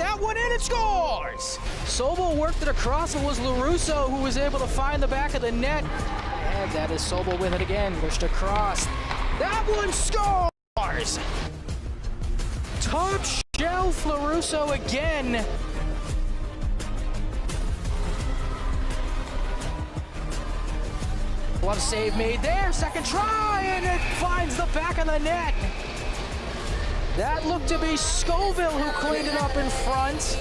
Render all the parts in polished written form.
that one in and scores! Sobel worked it across. It was LaRusso who was able to find the back of the net. And that is Sobel with it again, pushed across. That one scores! Top shelf LaRusso again. What a save made there, second try, and it finds the back of the net. That looked to be Scoville who cleaned it up in front.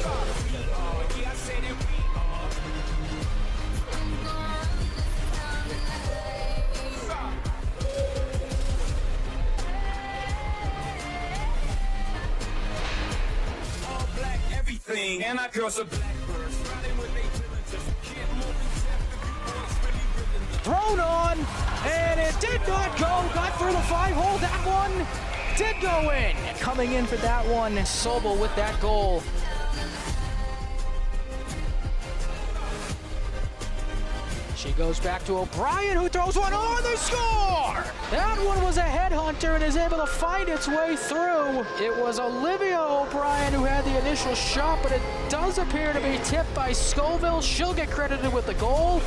And I girls are blackbirds riding with they thrown on, and it did not go. Got through the 5-hole. That one did go in. Coming in for that one, Sobel with that goal. She goes back to O'Brien, who throws one on the score! That one was a headhunter and is able to find its way through. It was Olivia O'Brien who had the initial shot, but it does appear to be tipped by Scoville. She'll get credited with the goal.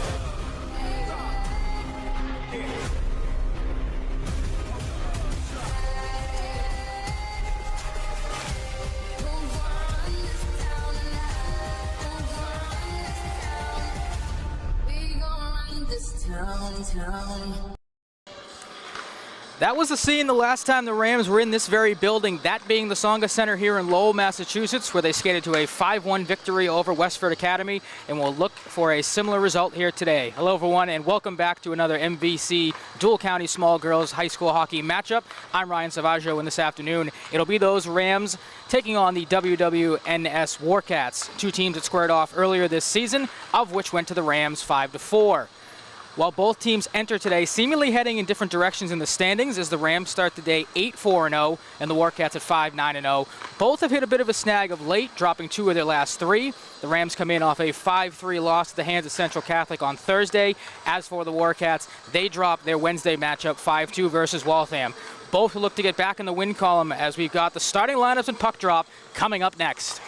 That was the scene the last time the Rams were in this very building, that being the Tsongas Center here in Lowell, Massachusetts, where they skated to a 5-1 victory over Westford Academy, and we'll look for a similar result here today. Hello everyone, and welcome back to another MVC Dual County Small Girls High School Hockey matchup. I'm Ryan Savaggio, and this afternoon it'll be those Rams taking on the WWNS Warcats, two teams that squared off earlier this season, of which went to the Rams 5-4. While both teams enter today seemingly heading in different directions in the standings, as the Rams start the day 8-4-0 and the Warcats at 5-9-0. Both have hit a bit of a snag of late, dropping 2 of their last 3. The Rams come in off a 5-3 loss at the hands of Central Catholic on Thursday. As for the Warcats, they drop their Wednesday matchup 5-2 versus Waltham. Both look to get back in the win column, as we've got the starting lineups and puck drop coming up next.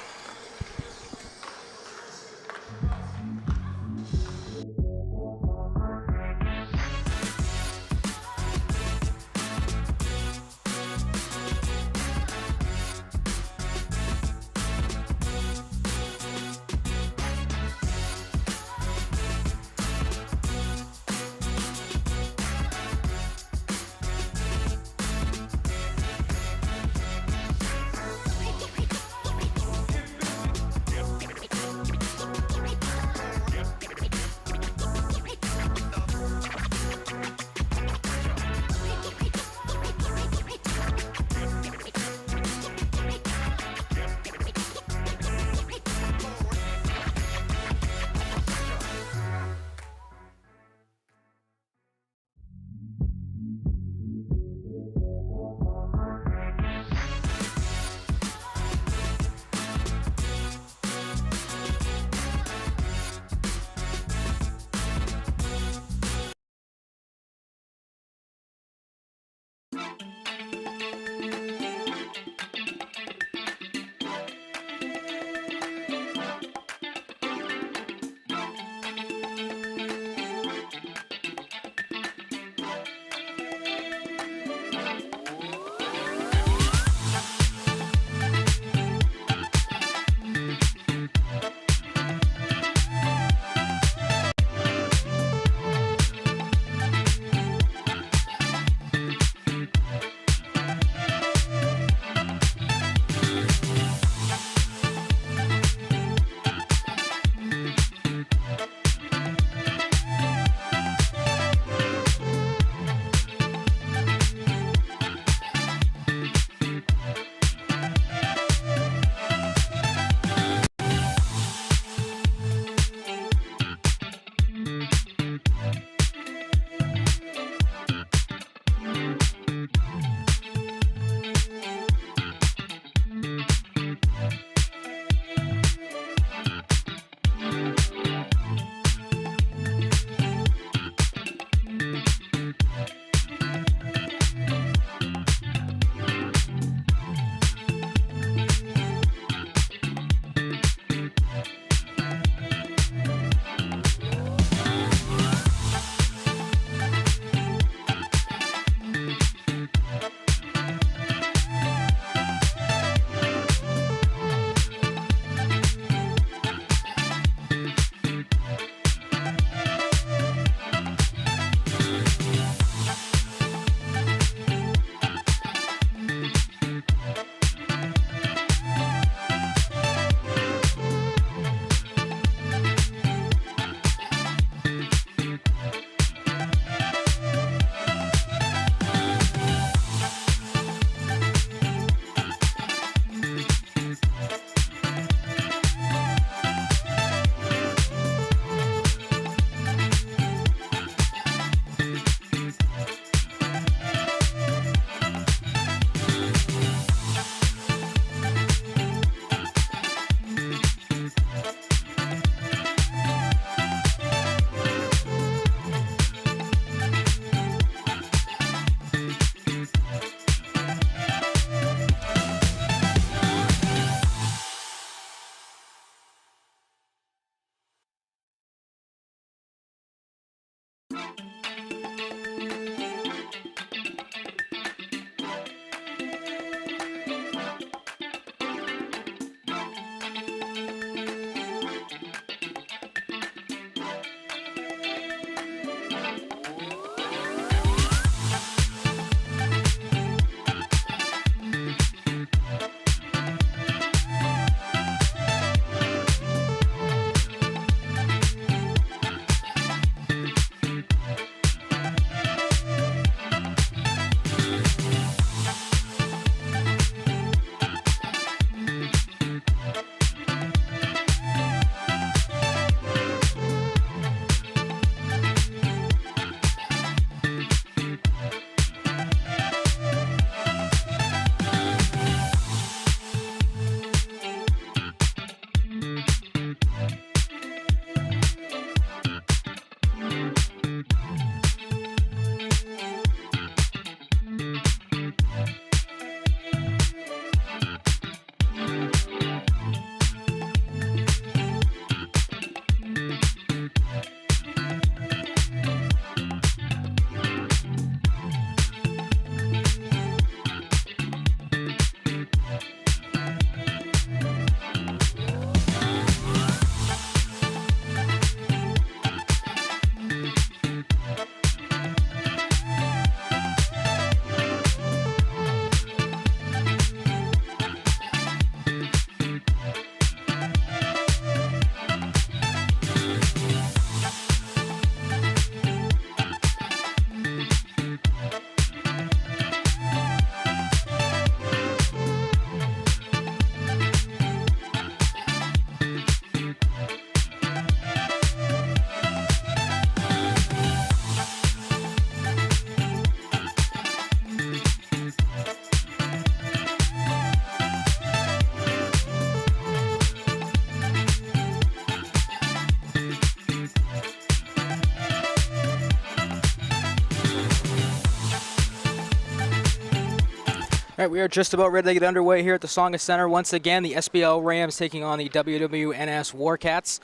All right, we are just about ready to get underway here at the Tsongas Center. Once again, the SBL Rams taking on the WWNS Warcats.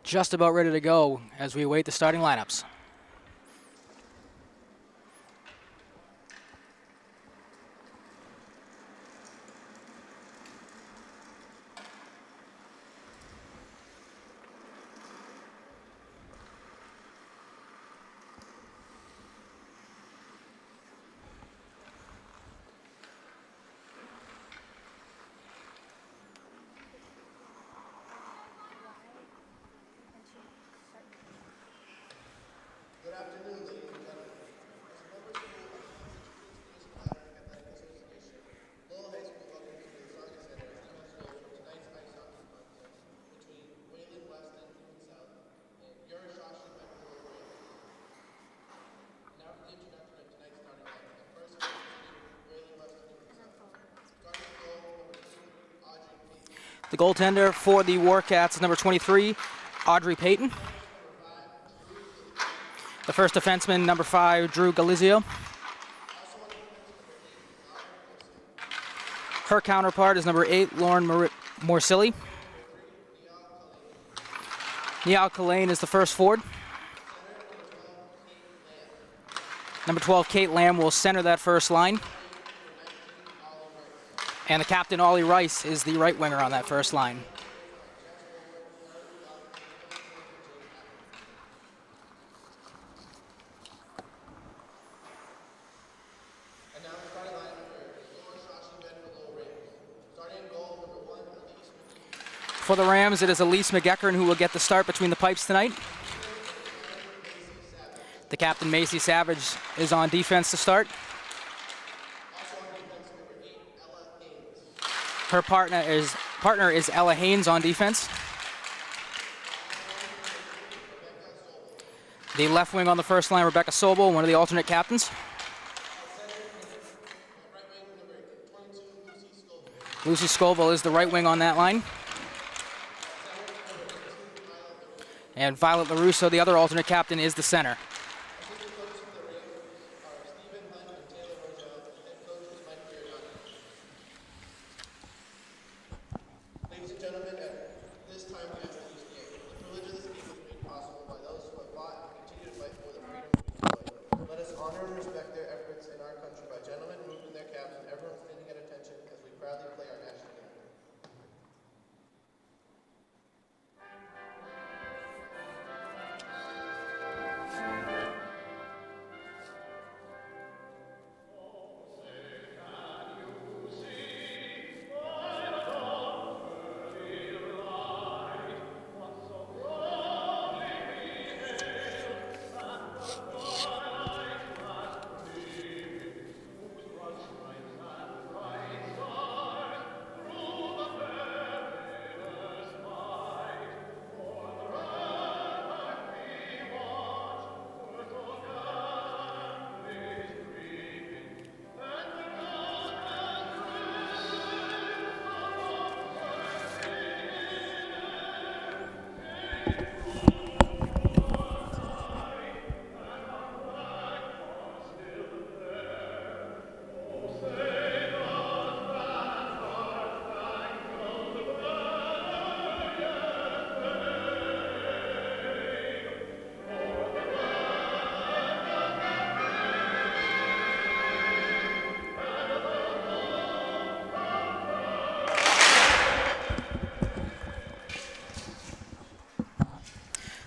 Just about ready to go as we await the starting lineups. The goaltender for the Warcats is number 23, Audrey Payton. The first defenseman, number 5, Drew Galizio. Her counterpart is number 8, Lauren Morsilli. Niall Collane is the first forward. Number 12, Kate Lamb, will center that first line. And the captain, Ollie Rice, is the right winger on that first line. And now the starting line for Shawsheen-Billerica-Lowell Rams. Starting in goal, number 1, Elise. For the Rams, it is Elise McEachern who will get the start between the pipes tonight. The captain, Macy Savage, is on defense to start. Her partner is Ella Haynes on defense. The left wing on the first line, Rebecca Sobel, one of the alternate captains. Lucy Scoville is the right wing on that line. And Violet LaRusso, the other alternate captain, is the center. Ladies and gentlemen, at this time we ask that you stand. The privilege of this game was made possible by those who have fought and continue to fight for the freedom we enjoy. Let us honor and respect their efforts in our country by gentlemen removing their caps and everyone standing at attention as we proudly play our national anthem.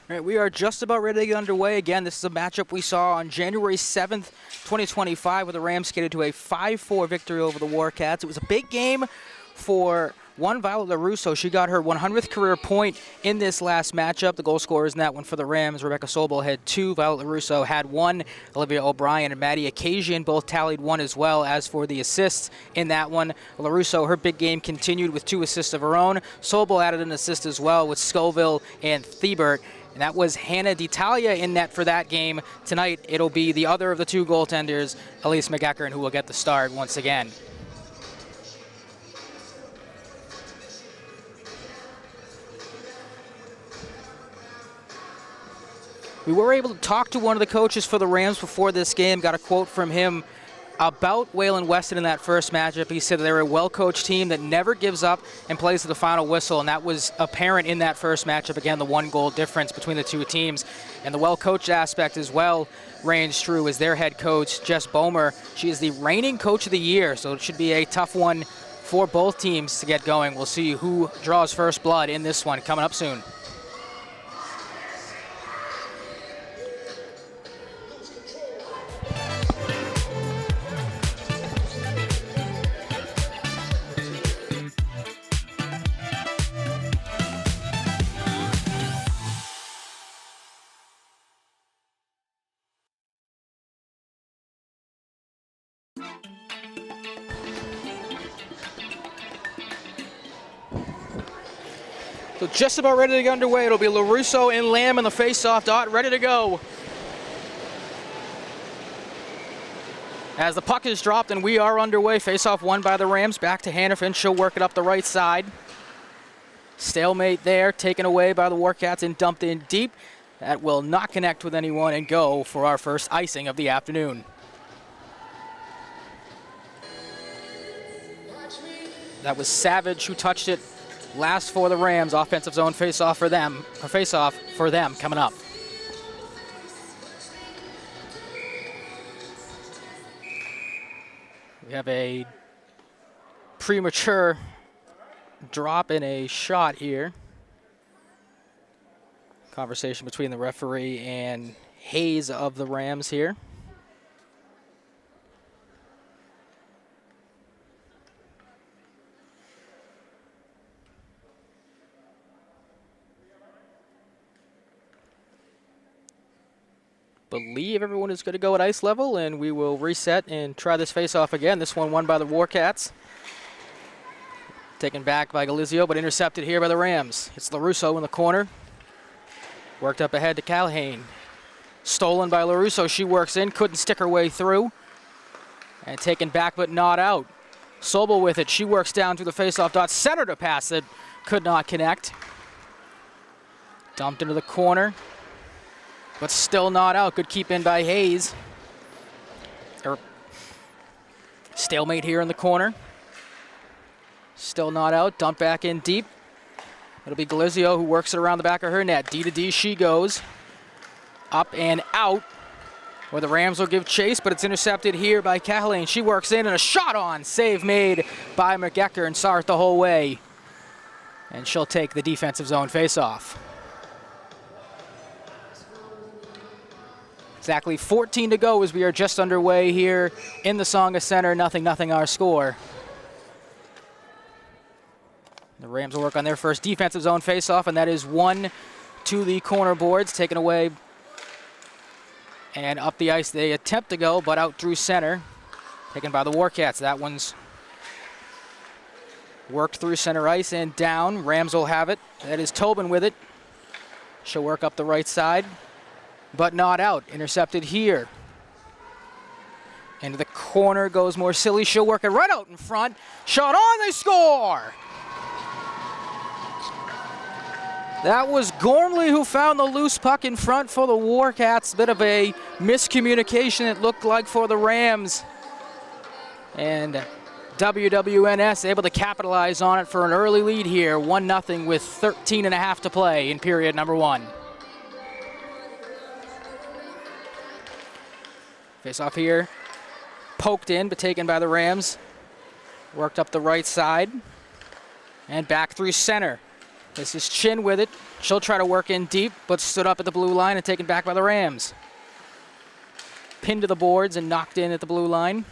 All right, we are just about ready to get underway. Again, this is a matchup we saw on January 7th, 2025, where the Rams skated to a 5-4 victory over the Warcats. It was a big game for one Violet LaRusso. She got her 100th career point in this last matchup. The goal scorers in that one for the Rams, Rebecca Sobel had 2, Violet LaRusso had 1, Olivia O'Brien and Maddie Occasion both tallied 1 as well. As for the assists in that one, LaRusso, her big game continued with 2 assists of her own. Sobel added an assist as well with Scoville and Thiebert. And that was Hannah D'Italia in net for that game. Tonight, it'll be the other of the 2 goaltenders, Elise McEachern, who will get the start once again. We were able to talk to one of the coaches for the Rams before this game, got a quote from him about Wayland-Weston in that first matchup. He said they're a well-coached team that never gives up and plays to the final whistle, and that was apparent in that first matchup. Again, the 1-goal difference between the two teams. And the well-coached aspect as well reigns true as their head coach, Jess Bomer. She is the reigning coach of the year, so it should be a tough one for both teams to get going. We'll see who draws first blood in this one coming up soon. So just about ready to get underway. It'll be LaRusso and Lamb in the face-off dot, ready to go. As the puck is dropped and we are underway, face-off won by the Rams. Back to Hannafin, she'll work it up the right side. Stalemate there, taken away by the Warcats and dumped in deep. That will not connect with anyone and go for our first icing of the afternoon. That was Savage who touched it last for the Rams. Offensive zone face-off for them, or face-off for them coming up. We have a premature drop in a shot here. Conversation between the referee and Hayes of the Rams here. Believe everyone is going to go at ice level, and we will reset and try this face-off again. This one won by the Warcats. Taken back by Galizio, but intercepted here by the Rams. It's LaRusso in the corner. Worked up ahead to Callahan. Stolen by LaRusso. She works in, couldn't stick her way through. And taken back, but not out. Sobel with it. She works down through the face-off dot. Centered a pass that could not connect. Dumped into the corner, but still not out. Good keep in by Hayes. Stalemate here in the corner. Still not out. Dumped back in deep. It'll be Galizio who works it around the back of her net. D to D she goes. Up and out, where the Rams will give chase, but it's intercepted here by Callahan. She works in and a shot on. Save made by McGecker and saw it the whole way. And she'll take the defensive zone face-off. Exactly 14 to go as we are just underway here in the Tsongas Center. 0-0 our score. The Rams will work on their first defensive zone face-off, and that is one to the corner boards, taken away and up the ice. They attempt to go, but out through center, taken by the Warcats. That one's worked through center ice and down. Rams will have it. That is Tobin with it. She'll work up the right side, but not out. Intercepted here. Into the corner goes Morsilli. She'll work it right out in front. Shot on, they score! That was Gormley who found the loose puck in front for the Warcats. Bit of a miscommunication, it looked like, for the Rams. And WWNS able to capitalize on it for an early lead here. 1-0 with 13.5 to play in period number 1. Face off here. Poked in, but taken by the Rams. Worked up the right side. And back through center. This is Chin with it. She'll try to work in deep, but stood up at the blue line and taken back by the Rams. Pinned to the boards and knocked in at the blue line.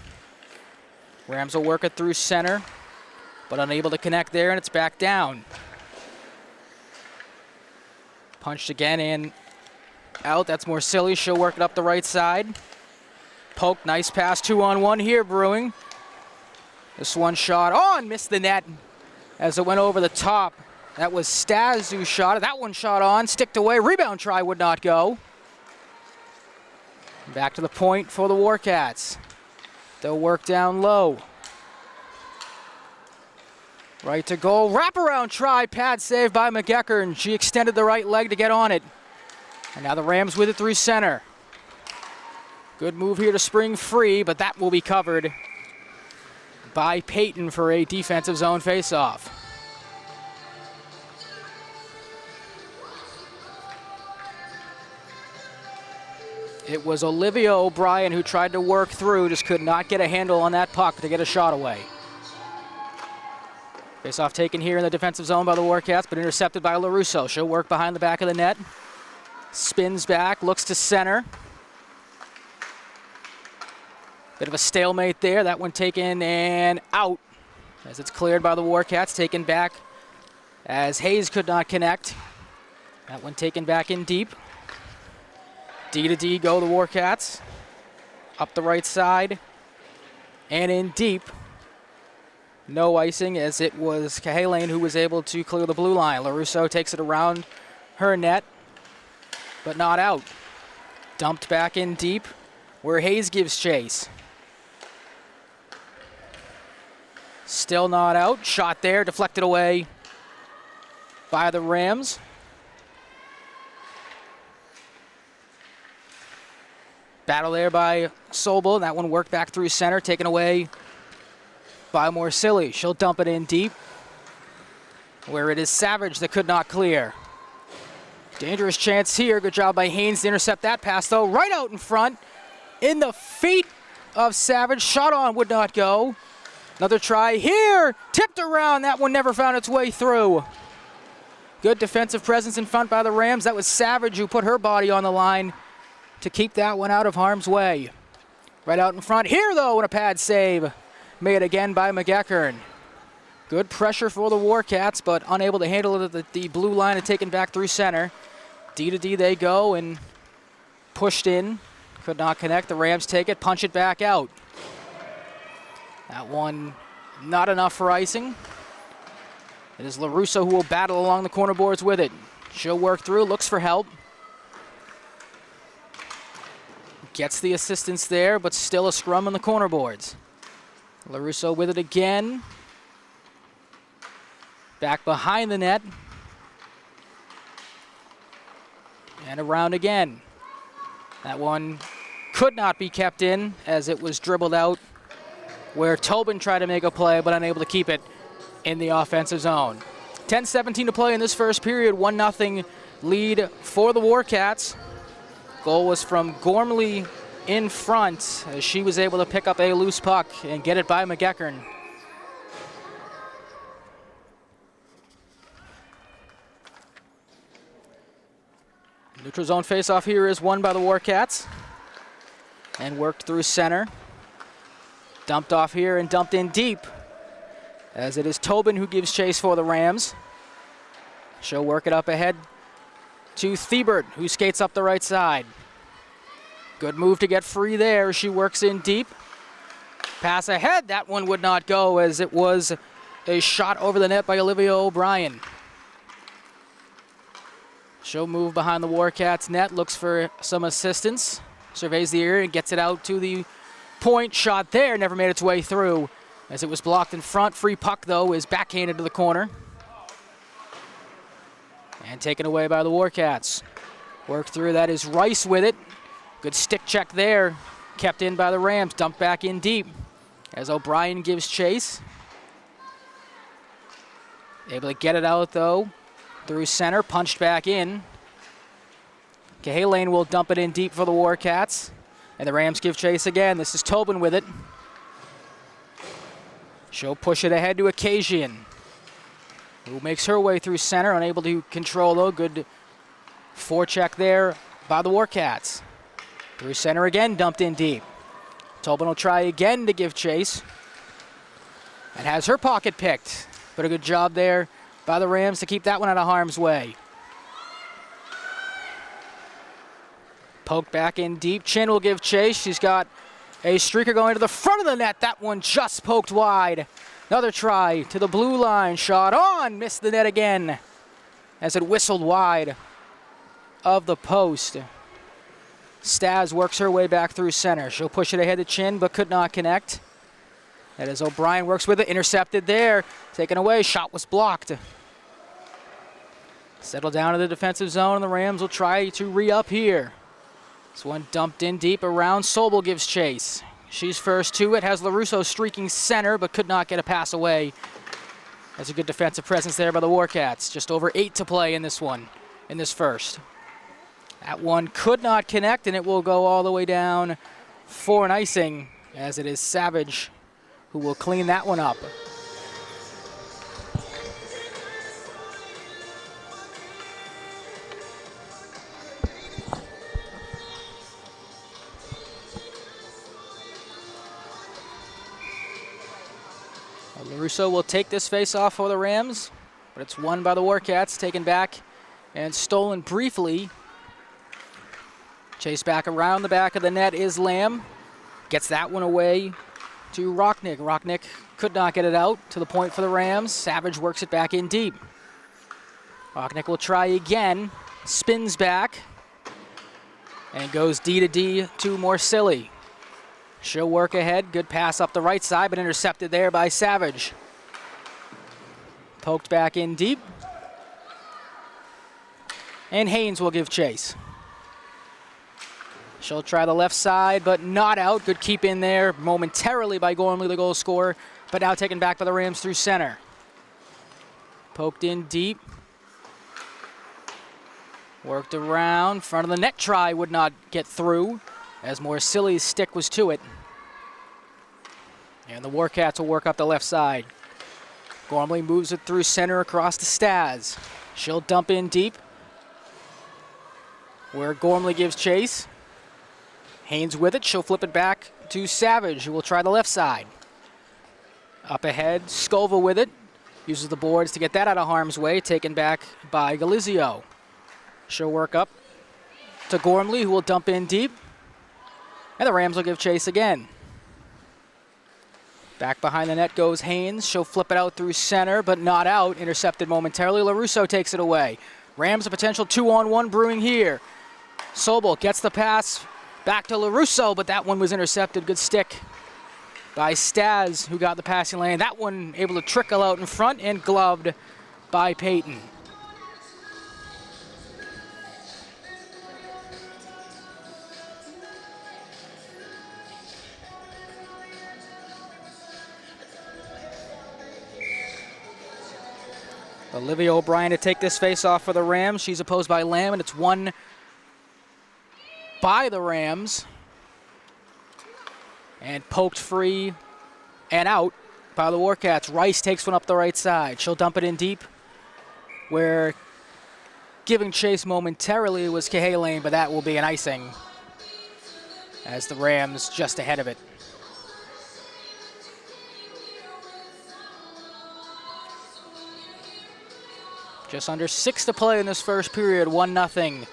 Rams will work it through center, but unable to connect there, and it's back down. Punched again and out. That's Morsilli. She'll work it up the right side. Poke, nice pass, 2-on-1 here, Brewing. This one shot on, missed the net as it went over the top. That was Stas who shot it. That one shot on, sticked away. Rebound try would not go. Back to the point for the Warcats. They'll work down low. Right to goal. Wraparound try. Pad save by McGecker, and she extended the right leg to get on it. And now the Rams with it through center. Good move here to spring free, but that will be covered by Peyton for a defensive zone faceoff. It was Olivia O'Brien who tried to work through, just could not get a handle on that puck to get a shot away. Faceoff taken here in the defensive zone by the Warcats, but intercepted by LaRusso. She'll work behind the back of the net. Spins back, looks to center. Bit of a stalemate there. That one taken and out as it's cleared by the Warcats. Taken back as Hayes could not connect. That one taken back in deep. D to D go the Warcats. Up the right side and in deep. No icing as it was Cahalan who was able to clear the blue line. LaRusso takes it around her net, but not out. Dumped back in deep where Hayes gives chase. Still not out. Shot there, deflected away by the Rams. Battle there by Sobel. That one worked back through center, taken away by Morsilli. She'll dump it in deep, where it is Savage that could not clear. Dangerous chance here. Good job by Haynes to intercept that pass, though. Right out in front, in the feet of Savage. Shot on, would not go. Another try here, tipped around. That one never found its way through. Good defensive presence in front by the Rams. That was Savage who put her body on the line to keep that one out of harm's way. Right out in front here, though, and a pad save. Made again by McEachern. Good pressure for the Warcats, but unable to handle it at the blue line and taken back through center. D to D they go and pushed in. Could not connect. The Rams take it, punch it back out. That one not enough for icing. It is LaRusso who will battle along the corner boards with it. She'll work through, looks for help. Gets the assistance there, but still a scrum on the corner boards. LaRusso with it again. Back behind the net. And around again. That one could not be kept in as it was dribbled out, where Tobin tried to make a play but unable to keep it in the offensive zone. 10:17 to play in this first period. 1-0 lead for the Warcats. Goal was from Gormley in front as she was able to pick up a loose puck and get it by McEachern. Neutral zone faceoff here is won by the Warcats and worked through center. Dumped off here and dumped in deep as it is Tobin who gives chase for the Rams. She'll work it up ahead to Thiebert, who skates up the right side. Good move to get free there. She works in deep. Pass ahead. That one would not go as it was a shot over the net by Olivia O'Brien. She'll move behind the Warcats net, looks for some assistance. Surveys the area and gets it out to the point. Shot there, never made its way through as it was blocked in front. Free puck, though, is backhanded to the corner. And taken away by the Warcats. Work through, that is Rice with it. Good stick check there. Kept in by the Rams, dumped back in deep as O'Brien gives chase. Able to get it out, though, through center, punched back in. Cahalan will dump it in deep for the Warcats. And the Rams give chase again. This is Tobin with it. She'll push it ahead to Occasion, who makes her way through center, unable to control, though. Good forecheck there by the Warcats. Through center again, dumped in deep. Tobin will try again to give chase and has her pocket picked. But a good job there by the Rams to keep that one out of harm's way. Poked back in deep. Chin will give chase. She's got a streaker going to the front of the net. That one just poked wide. Another try to the blue line. Shot on. Missed the net again as it whistled wide of the post. Stas works her way back through center. She'll push it ahead to Chin, but could not connect. That is O'Brien works with it. Intercepted there. Taken away. Shot was blocked. Settle down to the defensive zone, and the Rams will try to re-up here. This one dumped in deep around. Sobel gives chase. She's first to it. Has LaRusso streaking center, but could not get a pass away. That's a good defensive presence there by the Warcats. Just over 8 to play in this one, in this first. That one could not connect, and it will go all the way down for an icing, as it is Savage who will clean that one up. LaRusso will take this face-off for the Rams, but it's won by the Warcats, taken back and stolen briefly. Chase back around the back of the net is Lamb. Gets that one away to Rocknick. Rocknick could not get it out to the point for the Rams. Savage works it back in deep. Rocknick will try again, spins back, and goes D to D to Morsilli. She'll work ahead. Good pass up the right side, but intercepted there by Savage. Poked back in deep. And Haynes will give chase. She'll try the left side, but not out. Good keep in there momentarily by Gormley, the goal scorer, but now taken back by the Rams through center. Poked in deep. Worked around. Front of the net try would not get through, as Morsilli's stick was to it. And the Warcats will work up the left side. Gormley moves it through center across to Staz. She'll dump in deep, where Gormley gives chase. Haynes with it. She'll flip it back to Savage, who will try the left side. Up ahead, Scova with it. Uses the boards to get that out of harm's way, taken back by Galizio. She'll work up to Gormley, who will dump in deep. And the Rams will give chase again. Back behind the net goes Haynes. She'll flip it out through center, but not out. Intercepted momentarily. LaRusso takes it away. Rams a potential 2-on-1 brewing here. Sobel gets the pass back to LaRusso, but that one was intercepted. Good stick by Staz, who got the passing lane. That one able to trickle out in front and gloved by Payton. Olivia O'Brien to take this face-off for the Rams. She's opposed by Lamb, and it's won by the Rams. And poked free and out by the Warcats. Rice takes one up the right side. She'll dump it in deep, where giving chase momentarily was Cahalan, but that will be an icing, as the Rams just ahead of it. Just under 6 to play in this first period, 1-0,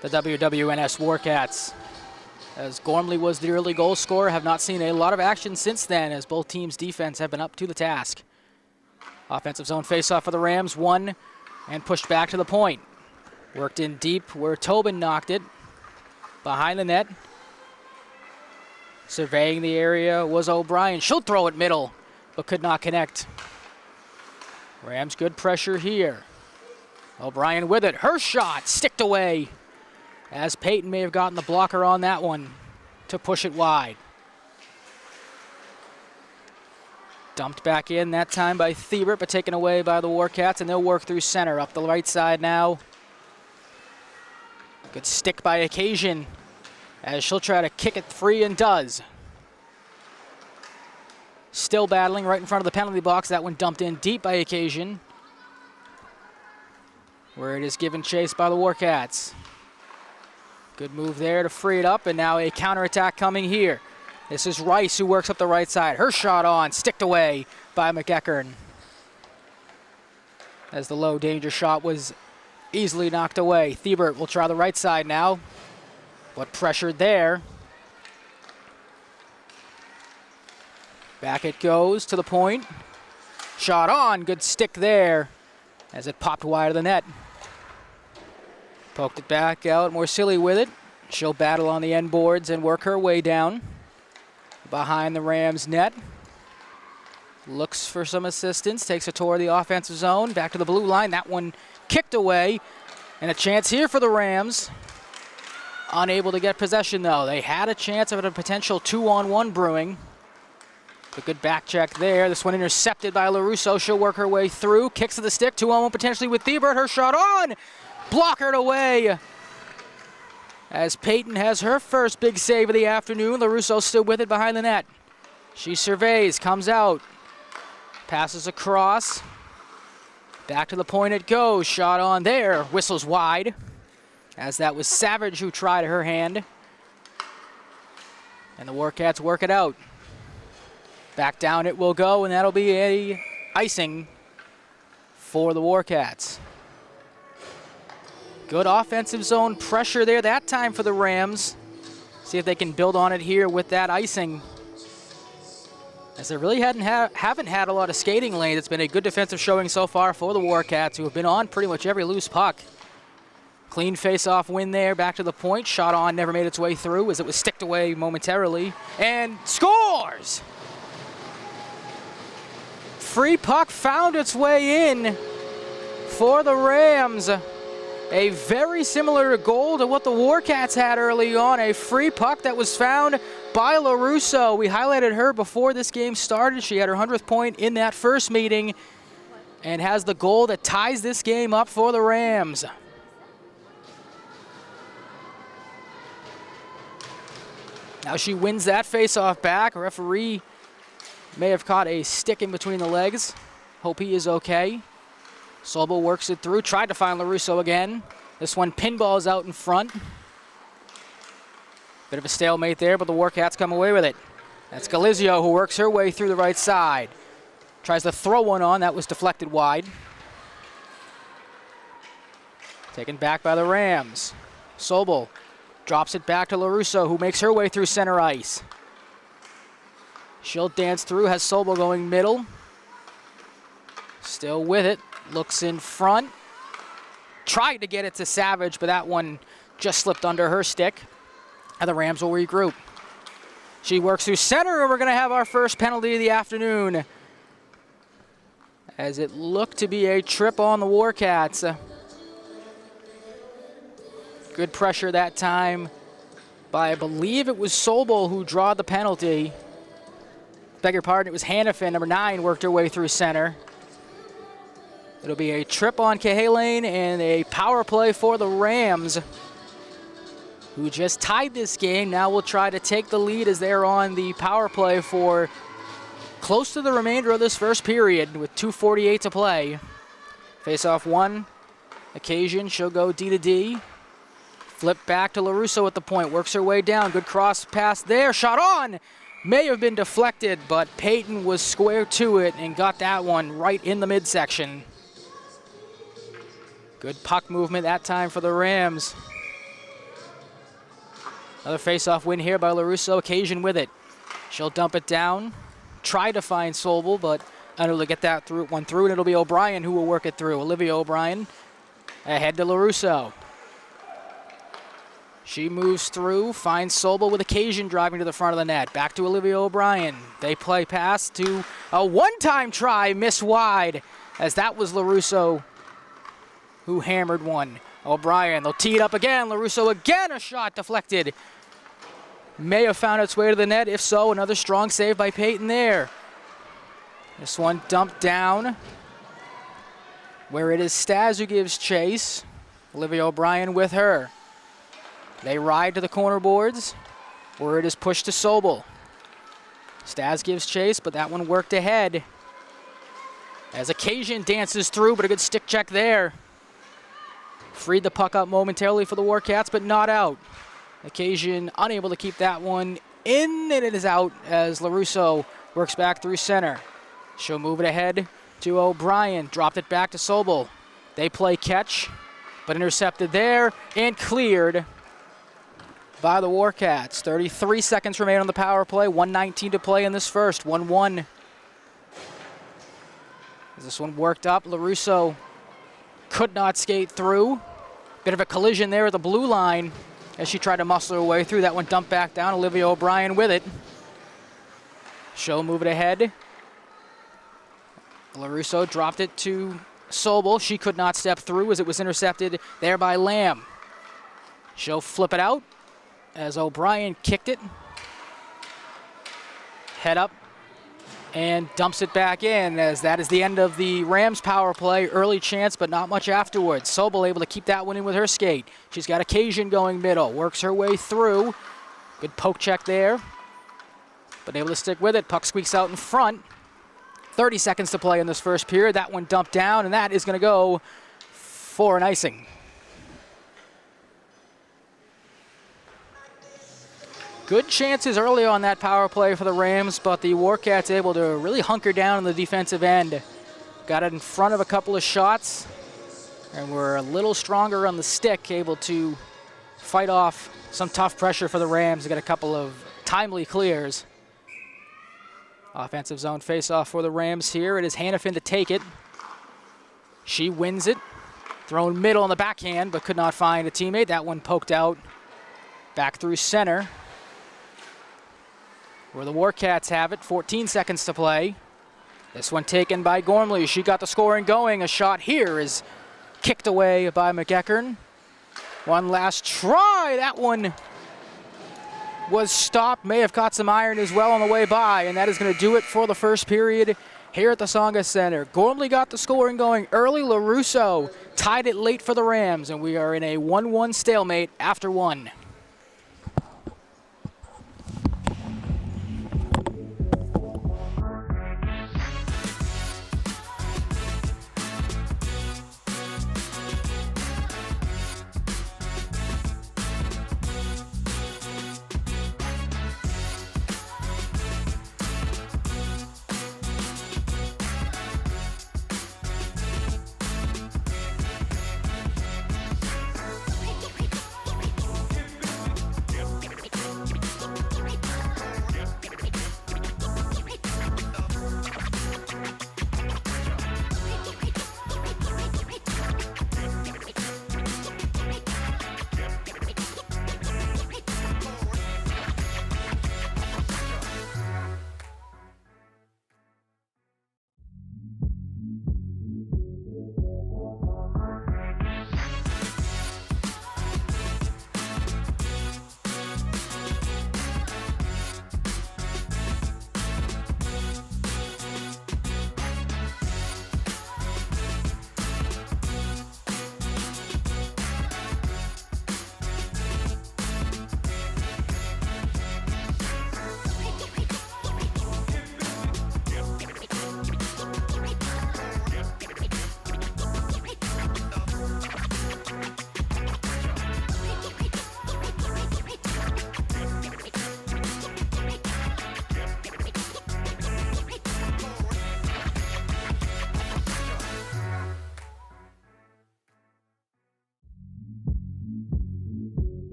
the WWNS Warcats. As Gormley was the early goal scorer, have not seen a lot of action since then, as both teams' defense have been up to the task. Offensive zone faceoff for the Rams, won and pushed back to the point. Worked in deep where Tobin knocked it behind the net. Surveying the area was O'Brien. She'll throw it middle, but could not connect. Rams good pressure here. O'Brien with it. Her shot sticked away, as Payton may have gotten the blocker on that one to push it wide. Dumped back in that time by Thiebert, but taken away by the Warcats, and they'll work through center. Up the right side now. Good stick by Occasion, as she'll try to kick it free and does. Still battling right in front of the penalty box. That one dumped in deep by Occasion, where it is given chase by the Warcats. Good move there to free it up, and now a counterattack coming here. This is Rice, who works up the right side. Her shot on, sticked away by McEachern, as the low danger shot was easily knocked away. Thiebert will try the right side now, but pressured there. Back it goes to the point. Shot on, good stick there, as it popped wide of the net. Poked it back out, Morsilli with it. She'll battle on the end boards and work her way down behind the Rams net. Looks for some assistance, takes a tour of the offensive zone, back to the blue line. That one kicked away, and a chance here for the Rams. unable to get possession, though. They had a chance of a potential 2-on-1 brewing. A good back check there. This one intercepted by LaRusso. She'll work her way through. Kicks to the stick. 2-on-1 potentially with Thiebert. Her shot on. Blockered away. As Peyton has her first big save of the afternoon. LaRusso still with it behind the net. She surveys. Comes out. Passes across. Back to the point it goes. Shot on there. Whistles wide. As that was Savage who tried her hand. And the Warcats work it out. Back down it will go, and that'll be a icing for the Warcats. Good offensive zone pressure there that time for the Rams. See if they can build on it here with that icing. As they really haven't had a lot of skating lane. It's been a good defensive showing so far for the Warcats, who have been on pretty much every loose puck. Clean face-off win there, back to the point. Shot on, never made its way through as it was sticked away momentarily. And scores! Free puck found its way in for the Rams. A very similar goal to what the Warcats had early on. A free puck that was found by LaRusso. We highlighted her before this game started. She had her 100th point in that first meeting and has the goal that ties this game up for the Rams. Now she wins that face-off back. Referee may have caught a stick in between the legs. Hope he is okay. Sobel works it through. Tried to find LaRusso again. This one pinballs out in front. Bit of a stalemate there, but the Warcats come away with it. That's Galizio who works her way through the right side. Tries to throw one on. That was deflected wide. Taken back by the Rams. Sobel drops it back to LaRusso, who makes her way through center ice. She'll dance through, has Sobel going middle. Still with it, looks in front. Tried to get it to Savage, but that one just slipped under her stick. And the Rams will regroup. She works through center, and we're going to have our first penalty of the afternoon, as it looked to be a trip on the Warcats. Good pressure that time by, I believe it was Sobel who drew the penalty. Beg your pardon, it was Hannafin, number 9, worked her way through center. It'll be a trip on Cahalan and a power play for the Rams, who just tied this game. Now will try to take the lead as they're on the power play for close to the remainder of this first period with 2:48 to play. Face-off one, occasion, she'll go D to D. Flip back to LaRusso at the point, works her way down. Good cross pass there, shot on! May have been deflected, but Peyton was square to it and got that one right in the midsection. Good puck movement that time for the Rams. Another face-off win here by LaRusso, occasion with it. She'll dump it down, try to find Sobel, but unable to get that one through, and it'll be O'Brien who will work it through. Olivia O'Brien ahead to LaRusso. She moves through, finds Sobel with occasion driving to the front of the net. Back to Olivia O'Brien. They play pass to a one-time try, miss wide, as that was LaRusso who hammered one. O'Brien, they'll tee it up again. LaRusso again, a shot deflected. May have found its way to the net. If so, another strong save by Peyton there. This one dumped down, where it is Staz who gives chase. Olivia O'Brien with her. They ride to the corner boards, where it is pushed to Sobel. Staz gives chase, but that one worked ahead. As occasion dances through, but a good stick check there. Freed the puck up momentarily for the Warcats, but not out. Occasion unable to keep that one in, and it is out as LaRusso works back through center. She'll move it ahead to O'Brien, dropped it back to Sobel. They play catch, but intercepted there and cleared by the Warcats. 33 seconds remain on the power play, 1:19 to play in this first, 1-1. As this one worked up, LaRusso could not skate through. Bit of a collision there at the blue line as she tried to muscle her way through. That one dumped back down. Olivia O'Brien with it. She'll move it ahead. LaRusso dropped it to Sobel. She could not step through as it was intercepted there by Lamb. She'll flip it out. as O'Brien kicked it. Head up and dumps it back in, as that is the end of the Rams power play. Early chance, but not much afterwards. Sobel able to keep that one in with her skate. She's got occasion going middle, works her way through. Good poke check there, but able to stick with it. Puck squeaks out in front. 30 seconds to play in this first period. That one dumped down, and that is going to go for an icing. Good chances early on that power play for the Rams, but the Warcats able to really hunker down on the defensive end. Got it in front of a couple of shots, and were a little stronger on the stick, able to fight off some tough pressure for the Rams. They got a couple of timely clears. Offensive zone faceoff for the Rams here. It is Hannafin to take it. She wins it. Thrown middle on the backhand, but could not find a teammate. That one poked out back through center, where the Warcats have it. 14 seconds to play. This one taken by Gormley. She got the scoring going. A shot here is kicked away by McEachern. One last try. That one was stopped. May have caught some iron as well on the way by, and that is going to do it for the first period here at the Tsongas Center. Gormley got the scoring going early. LaRusso tied it late for the Rams, and we are in a 1-1 stalemate after one.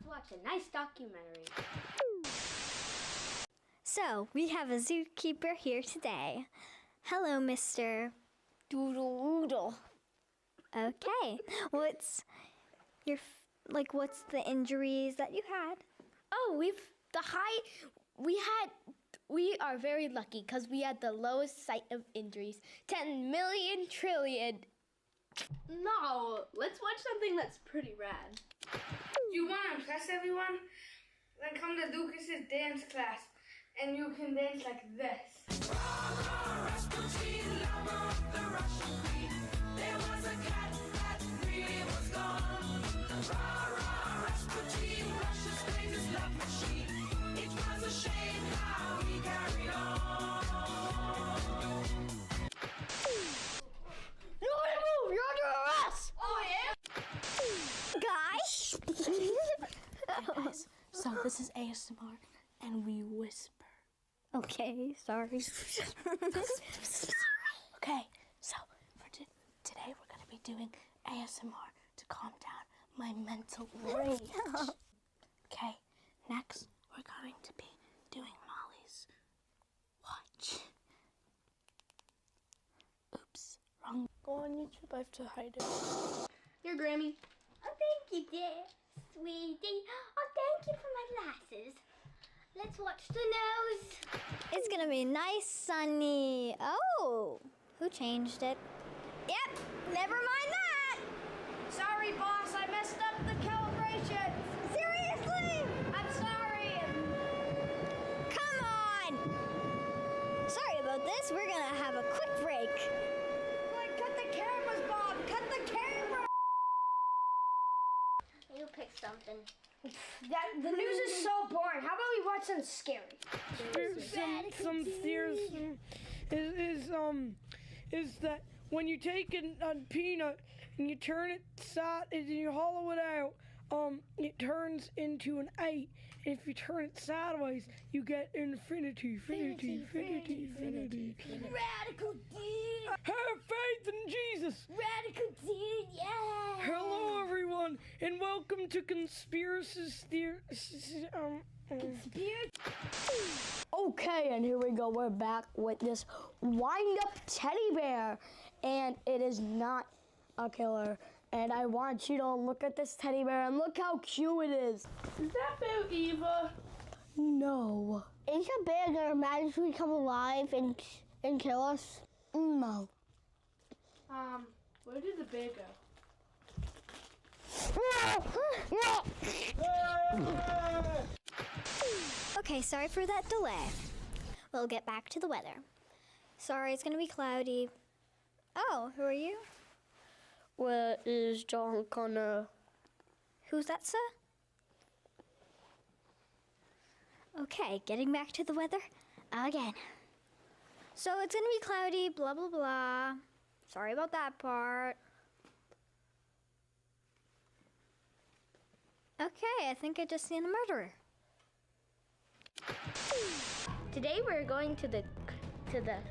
Watch a nice documentary. So, we have a zookeeper here today. Hello, Mr. Doodle. Okay. What's the injuries that you had? Oh, we are very lucky because we had the lowest site of injuries. 10 million trillion. No, let's watch something that's pretty rad. You want to impress everyone? Then come to Lucas's dance class. and you can dance like this. Guys? Guys, so this is ASMR, and we whisper. Okay, sorry. Okay, so for today we're gonna be doing ASMR to calm down my mental rage. Okay, next we're going to be doing Molly's watch. Oops, wrong. Go on YouTube, I have to hide it. Here, Grammy. Oh, thank you, dear. Sweetie. Oh, thank you for my glasses. Let's watch the nose. It's gonna be nice, sunny. Oh, who changed it? Yep, never mind that. Sorry, boss, I messed up the calibration. Seriously? I'm sorry. Come on. Sorry about this. We're gonna have a quick break. Like, cut the cameras, Bob. Cut the camera. You pick something. The news is so boring. How about we watch something scary? Some fears is that when you take a peanut and you turn it side and you hollow it out, it turns into an 8. And if you turn it sideways, you get infinity. Radical D. Have faith in Jesus. Radical D, yeah. Hello, everyone, and welcome to Conspiracies Okay, and here we go. We're back with this wind-up teddy bear, and it is not a killer. And I want you to look at this teddy bear and look how cute it is. Is that about Eva? No. Is a bear gonna magically come alive and kill us? No. Where did the bear go? Okay, sorry for that delay. We'll get back to the weather. Sorry, it's gonna be cloudy. Oh, who are you? Where is John Connor? Who's that, sir? Okay, getting back to the weather again. So it's gonna be cloudy, blah, blah, blah. Sorry about that part. Okay, I think I just seen a murderer. Today we're going to the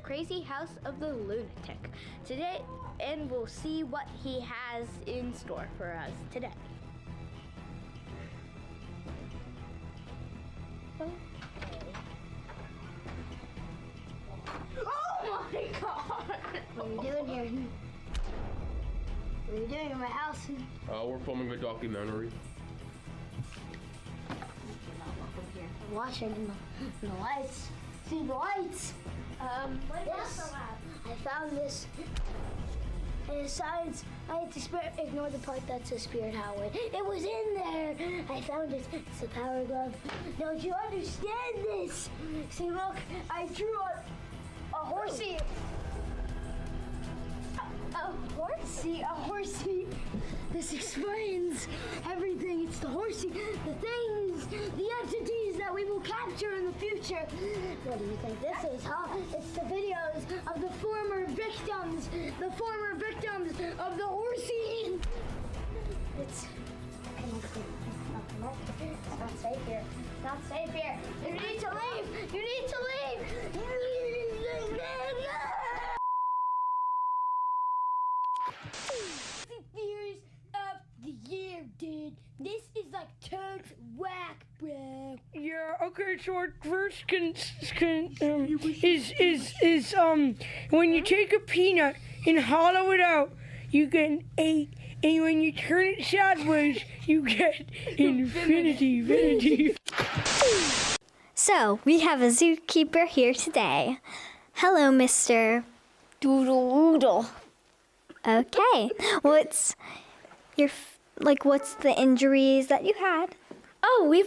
crazy house of the lunatic today, and we'll see what he has in store for us today. Oh my God! What are you doing here? What are you doing in my house? We're filming a documentary. I'm watching the lights. See the lights? I found this. And besides, I had to ignore the part that says Spirit Highway. It was in there. I found it. It's a power glove. Don't you understand this? See, look, I drew a horsey. A horsey? A horsey. This explains everything. It's the horsey, the things, the entities that we will capture in the future. What do you think this is, huh? It's the videos of the former victims of the horsey. It's not safe here. It's not safe here. You need to leave. You need to leave. Fears of the year, dude. This is like totes whack, bro. Yeah, okay, so our first when you take a peanut and hollow it out, you get an 8, and when you turn it sideways, you get infinity. So, we have a zookeeper here today. Hello, Mr. Doodle. Okay, what's the injuries that you had? Oh, we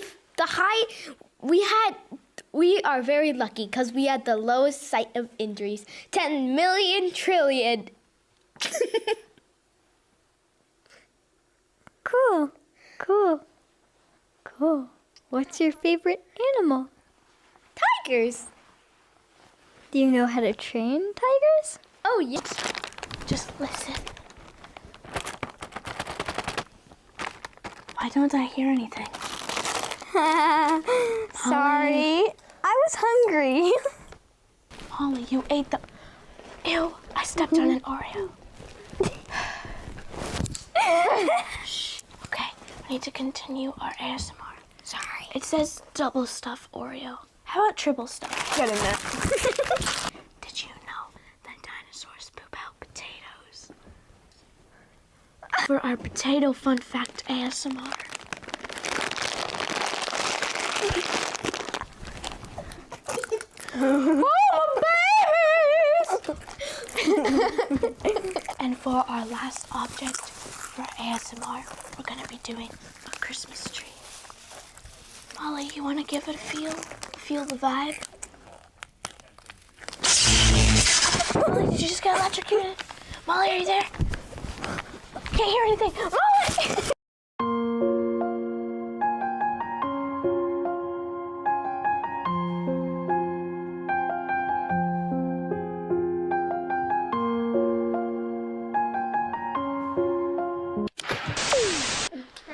We are very lucky because we had the lowest site of injuries. 10 million trillion. Cool. Cool. Cool. What's your favorite animal? Tigers. Do you know how to train tigers? Oh, yes. Just listen. Why don't I hear anything? Sorry. I was hungry. Holly, you ate the... Ew, I stepped on an Oreo. Shh. Okay, we need to continue our ASMR. Sorry. It says double stuff Oreo. How about triple stuff? Good enough. Did you know that dinosaurs poop out potatoes? For our potato fun fact ASMR. And for our last object for ASMR, we're gonna be doing a Christmas tree. Molly, you wanna give it a feel? Feel the vibe? Molly, did you just get electrocuted? Molly, are you there? Can't hear anything. Molly!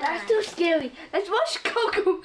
That's too scary. Let's watch Coco.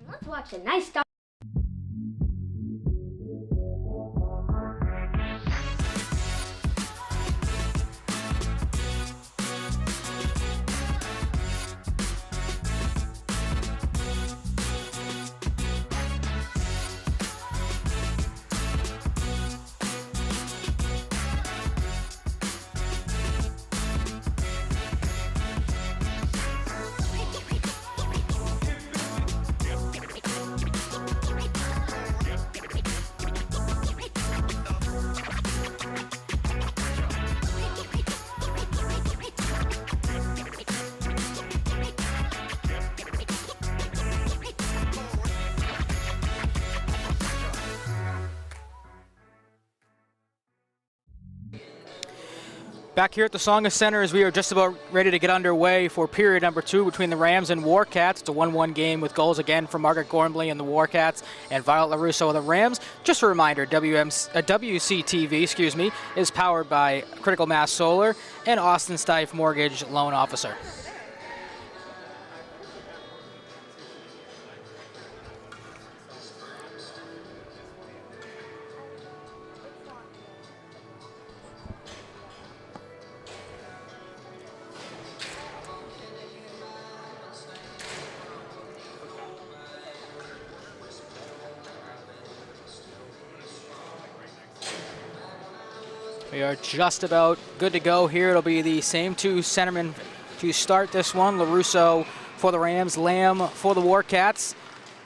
Let's watch a nice dog. Back here at the Tsongas Center as we are just about ready to get underway for period number 2 between the Rams and Warcats. It's a 1-1 game with goals again from Margaret Gormley and the Warcats and Violet LaRusso of the Rams. Just a reminder, WCTV is powered by Critical Mass Solar and Austin Stife Mortgage Loan Officer. We are just about good to go here. It'll be the same two centermen to start this one. LaRusso for the Rams, Lamb for the Warcats.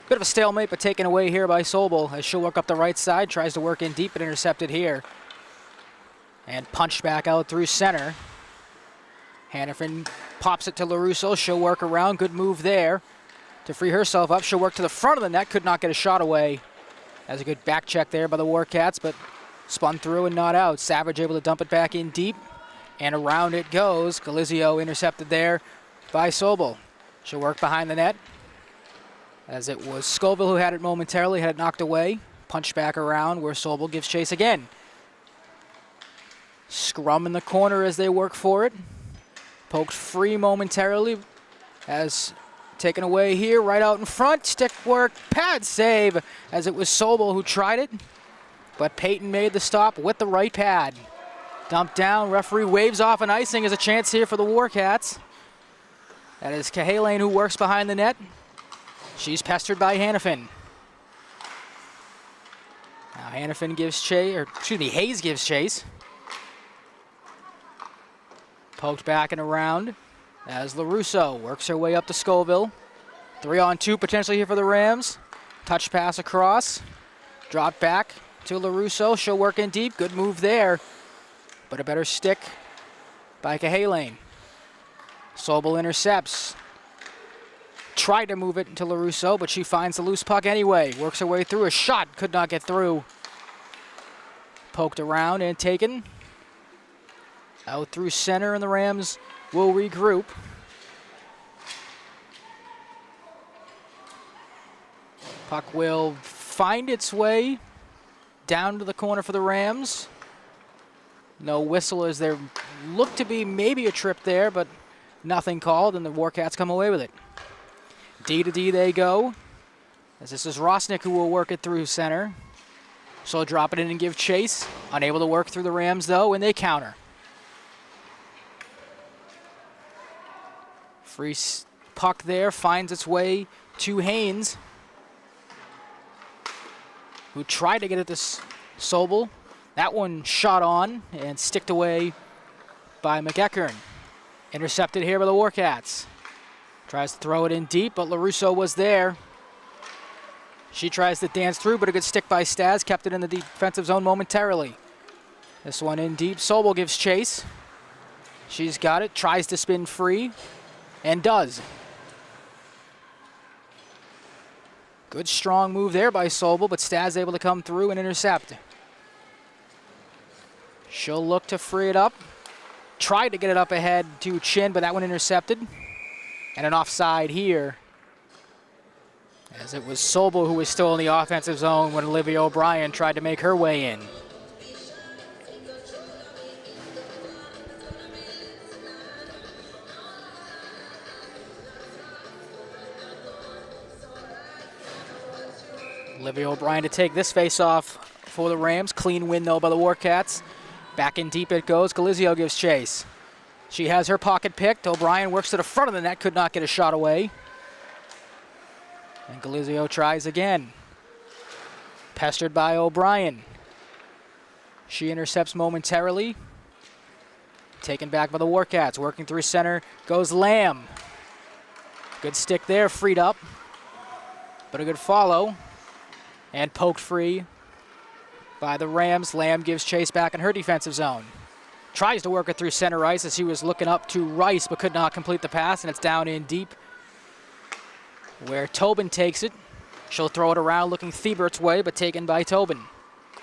Bit of a stalemate, but taken away here by Sobel as she'll work up the right side. Tries to work in deep, but intercepted here. And punched back out through center. Hannafin pops it to LaRusso. She'll work around. Good move there to free herself up. She'll work to the front of the net. Could not get a shot away. That's a good back check there by the Warcats, but spun through and not out. Savage able to dump it back in deep, and around it goes. Galizio intercepted there by Sobel. She'll work behind the net, as it was Scoville who had it momentarily, had it knocked away. Punched back around where Sobel gives chase again. Scrum in the corner as they work for it. Poked free momentarily as taken away here, right out in front. Stick work, pad save, as it was Sobel who tried it. But Peyton made the stop with the right pad. Dumped down, referee waves off an icing as a chance here for the Warcats. That is Cahalane who works behind the net. She's pestered by Hannafin. Now Hannafin gives chase, or excuse me, Hayes gives chase. Poked back and around as LaRusso works her way up to Scoville. 3-on-2 potentially here for the Rams. Touch pass across. Drop back to LaRusso. She'll work in deep. Good move there. But a better stick by Cahalane. Sobel intercepts. Tried to move it to LaRusso, but she finds the loose puck anyway. Works her way through. A shot could not get through. Poked around and taken. Out through center, and the Rams will regroup. Puck will find its way down to the corner for the Rams. No whistle as there looked to be maybe a trip there, but nothing called, and the Warcats come away with it. D to D they go, as this is Rosnick who will work it through center. So drop it in and give chase. Unable to work through the Rams, though, and they counter. Free puck there finds its way to Haynes, who tried to get it to Sobel. That one shot on and sticked away by McEachern. Intercepted here by the Warcats. Tries to throw it in deep, but LaRusso was there. She tries to dance through, but a good stick by Staz. Kept it in the defensive zone momentarily. This one in deep. Sobel gives chase. She's got it. Tries to spin free. And does. Good strong move there by Sobel, but Staz able to come through and intercept. She'll look to free it up. Tried to get it up ahead to Chin, but that one intercepted. And an offside here, as it was Sobel who was still in the offensive zone when Olivia O'Brien tried to make her way in. Olivia O'Brien to take this face-off for the Rams. Clean win, though, by the Warcats. Back in deep it goes. Galizio gives chase. She has her pocket picked. O'Brien works to the front of the net. Could not get a shot away. And Galizio tries again. Pestered by O'Brien. She intercepts momentarily. Taken back by the Warcats. Working through center goes Lamb. Good stick there. Freed up. But a good follow. And poked free by the Rams. Lamb gives chase back in her defensive zone. Tries to work it through center ice as he was looking up to Rice, but could not complete the pass, and it's down in deep where Tobin takes it. She'll throw it around looking Thiebert's way, but taken by Tobin.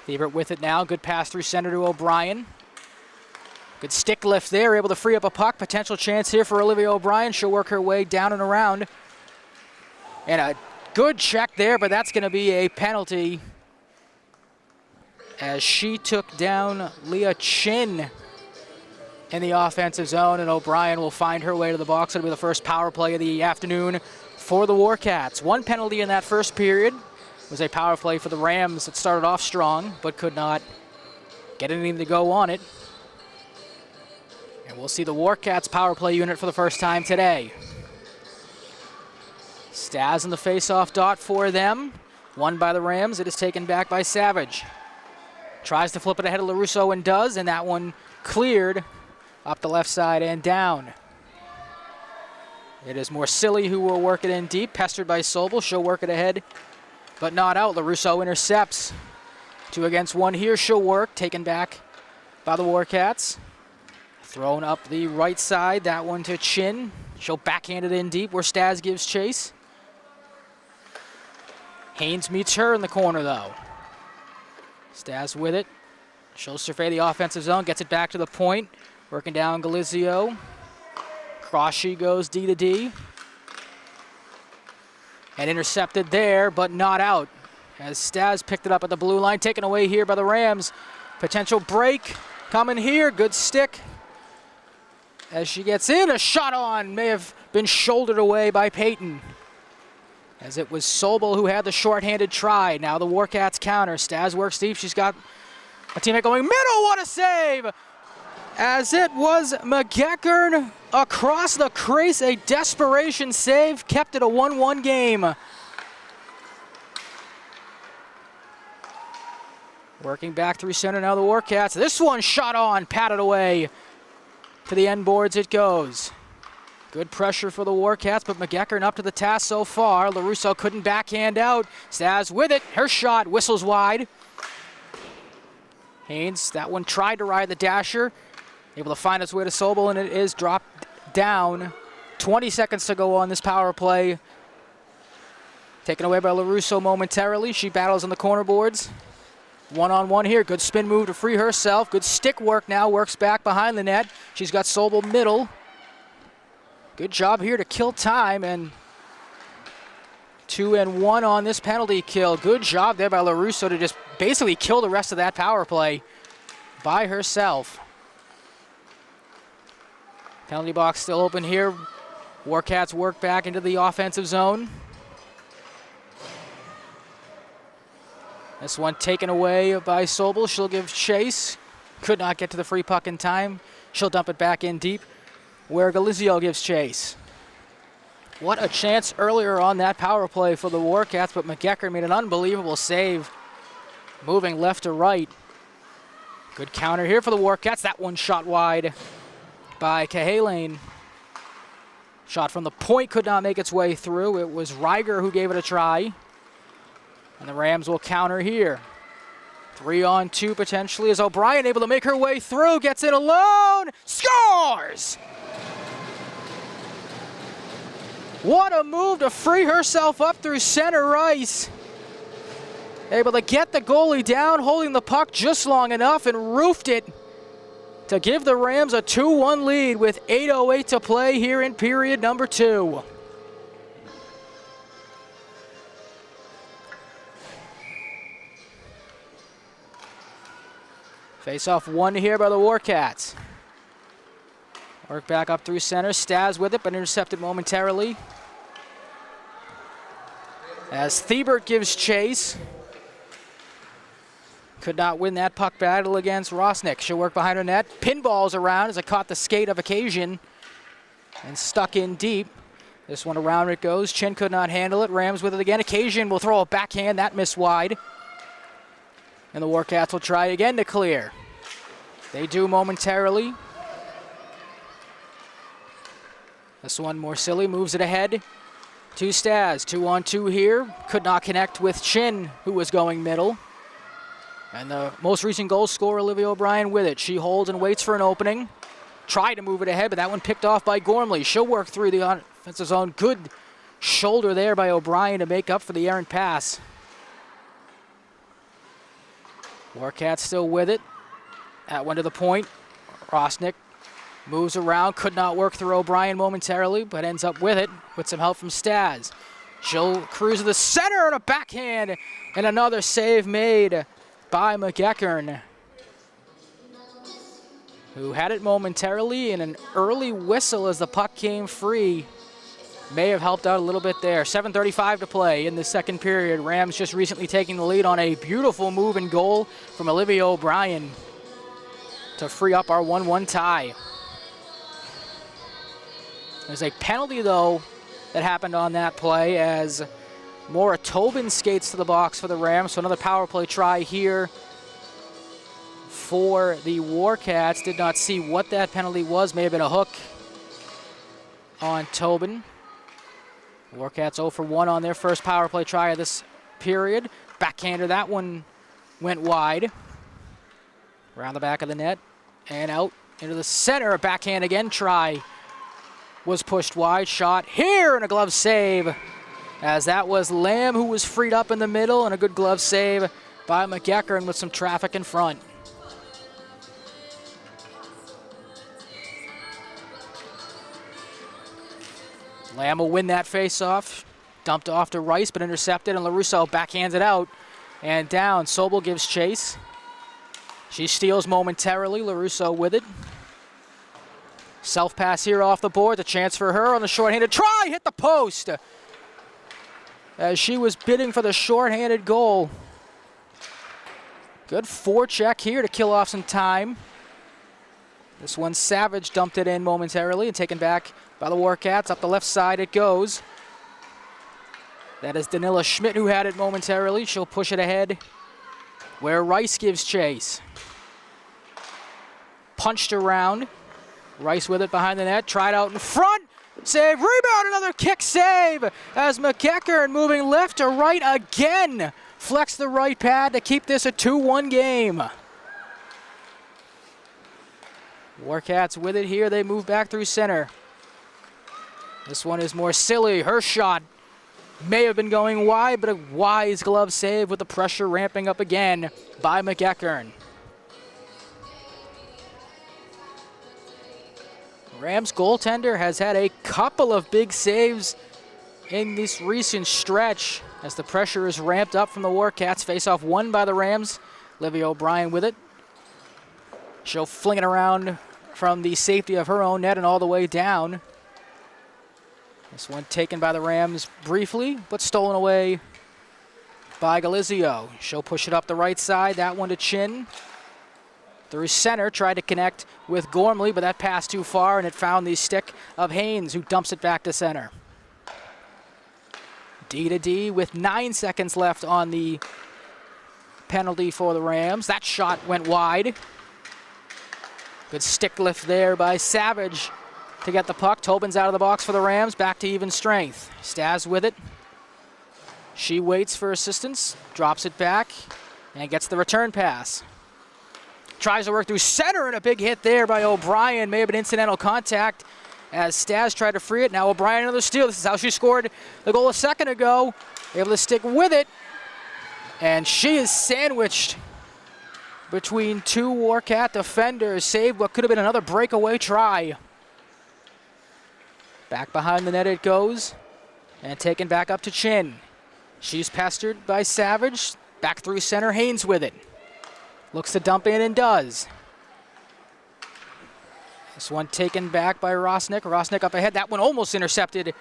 Thiebert with it now. Good pass through center to O'Brien. Good stick lift there, able to free up a puck. Potential chance here for Olivia O'Brien. She'll work her way down and around. And a good check there, but that's going to be a penalty as she took down Leah Chin in the offensive zone, and O'Brien will find her way to the box. It'll be the first power play of the afternoon for the Warcats. One penalty in that first period was a power play for the Rams that started off strong, but could not get anything to go on it. And we'll see the Warcats power play unit for the first time today. Staz in the face-off dot for them. Won by the Rams. It is taken back by Savage. Tries to flip it ahead of LaRusso and does, and that one cleared up the left side and down. It is Morsilli who will work it in deep, pestered by Sobel. She'll work it ahead, but not out. LaRusso intercepts. 2 against 1 here. She'll work, taken back by the Warcats. Thrown up the right side, that one to Chin. She'll backhand it in deep where Staz gives chase. Haynes meets her in the corner, though. Staz with it. She'll survey the offensive zone, gets it back to the point. Working down Galizio. Cross she goes D to D. And intercepted there, but not out. As Staz picked it up at the blue line, taken away here by the Rams. Potential break. coming here. Good stick. As she gets in, a shot on. May have been shouldered away by Peyton. As it was Sobel who had the shorthanded try. Now the Warcats counter. Stas works deep. She's got a teammate going middle. What a save! As it was McGeckern across the crease. A desperation save. Kept it a 1-1 game. Working back through center now the Warcats. This one shot on. Patted away. To the end boards it goes. Good pressure for the Warcats, but McGeckern up to the task so far. LaRusso couldn't backhand out. Stas with it. Her shot whistles wide. Haynes, that one tried to ride the dasher. Able to find its way to Sobel, and it is dropped down. 20 seconds to go on this power play. Taken away by LaRusso momentarily. She battles on the corner boards. One-on-one here. Good spin move to free herself. Good stick work now. Works back behind the net. She's got Sobel middle. Good job here to kill time. And 2-1 on this penalty kill. Good job there by LaRusso to just basically kill the rest of that power play by herself. Penalty box still open here. Warcats work back into the offensive zone. This one taken away by Sobel. She'll give chase. Could not get to the free puck in time. She'll dump it back in deep where Galizio gives chase. What a chance earlier on that power play for the Warcats, but McGeckern made an unbelievable save. Moving left to right. Good counter here for the Warcats. That one shot wide by Cahalane. Shot from the point could not make its way through. It was Reiger who gave it a try. And the Rams will counter here. 3-on-2 potentially as O'Brien able to make her way through. Gets it alone. Scores! What a move to free herself up through center ice. Able to get the goalie down, holding the puck just long enough and roofed it to give the Rams a 2-1 lead with 8:08 to play here in period number 2. Face-off one here by the Warcats. Work back up through center. Stas with it, but intercepted momentarily. As Thiebert gives chase. Could not win that puck battle against Rosnick. She'll work behind her net. Pinballs around as it caught the skate of Occasion and stuck in deep. This one around it goes. Chin could not handle it. Rams with it again. Occasion will throw a backhand. That missed wide. And the Warcats will try again to clear. They do momentarily. This one more silly. Moves it ahead to Stas. 2-on-2 here. Could not connect with Chin, who was going middle. And the most recent goal scorer, Olivia O'Brien, with it. She holds and waits for an opening. Tried to move it ahead, but that one picked off by Gormley. She'll work through the offensive zone. Good shoulder there by O'Brien to make up for the errant pass. Warcats still with it. That one to the point. Rosnick moves around. Could not work through O'Brien momentarily, but ends up with it with some help from Stas. She'll cruise to the center and a backhand. And another save made by McGeckern, who had it momentarily, and an early whistle as the puck came free may have helped out a little bit there. 7:35 to play in the second period. Rams just recently taking the lead on a beautiful move and goal from Olivia O'Brien to free up our 1-1 tie. There's a penalty, though, that happened on that play as Maura Tobin skates to the box for the Rams. So another power play try here for the Warcats. Did not see what that penalty was. May have been a hook on Tobin. Warcats 0 for 1 on their first power play try of this period. Backhander, that one went wide. Around the back of the net and out into the center. A backhand again try was pushed wide. Shot here and a glove save, as that was Lamb who was freed up in the middle, and a good glove save by McGeckern with some traffic in front. Lamb will win that face-off. Dumped off to Rice, but intercepted, and LaRusso backhands it out and down. Sobel gives chase. She steals momentarily. LaRusso with it. Self-pass here off the board. The chance for her on the shorthanded try. Hit the post. As she was bidding for the shorthanded goal. Good forecheck here to kill off some time. This one, Savage dumped it in momentarily and taken back by the Warcats. Up the left side it goes. That is Danila Schmidt who had it momentarily. She'll push it ahead where Rice gives chase. Punched around. Rice with it behind the net. Tried out in front. Save. Rebound. Another kick save as McEachern moving left to right again. Flex the right pad to keep this a 2-1 game. Warcats with it here. They move back through center. This one is more silly. Her shot may have been going wide, but a wise glove save with the pressure ramping up again by McEachern. Rams goaltender has had a couple of big saves in this recent stretch as the pressure is ramped up from the Warcats. Face-off won by the Rams. Livia O'Brien with it. She'll fling it around from the safety of her own net and all the way down. This one taken by the Rams briefly, but stolen away by Galizio. She'll push it up the right side. That one to Chin. Through center, tried to connect with Gormley, but that passed too far, and it found the stick of Haynes, who dumps it back to center. D to D with 9 seconds left on the penalty for the Rams. That shot went wide. Good stick lift there by Savage to get the puck. Tobin's out of the box for the Rams. Back to even strength. Stas with it. She waits for assistance, drops it back, and gets the return pass. Tries to work through center, and a big hit there by O'Brien. May have been incidental contact as Stas tried to free it. Now O'Brien another steal. This is how she scored the goal a second ago. Able to stick with it. And she is sandwiched between two Warcat defenders. Saved what could have been another breakaway try. Back behind the net it goes. And taken back up to Chin. She's pestered by Savage. Back through center, Haynes with it. Looks to dump in and does. This one taken back by Rosnick. Rosnick up ahead. That one almost intercepted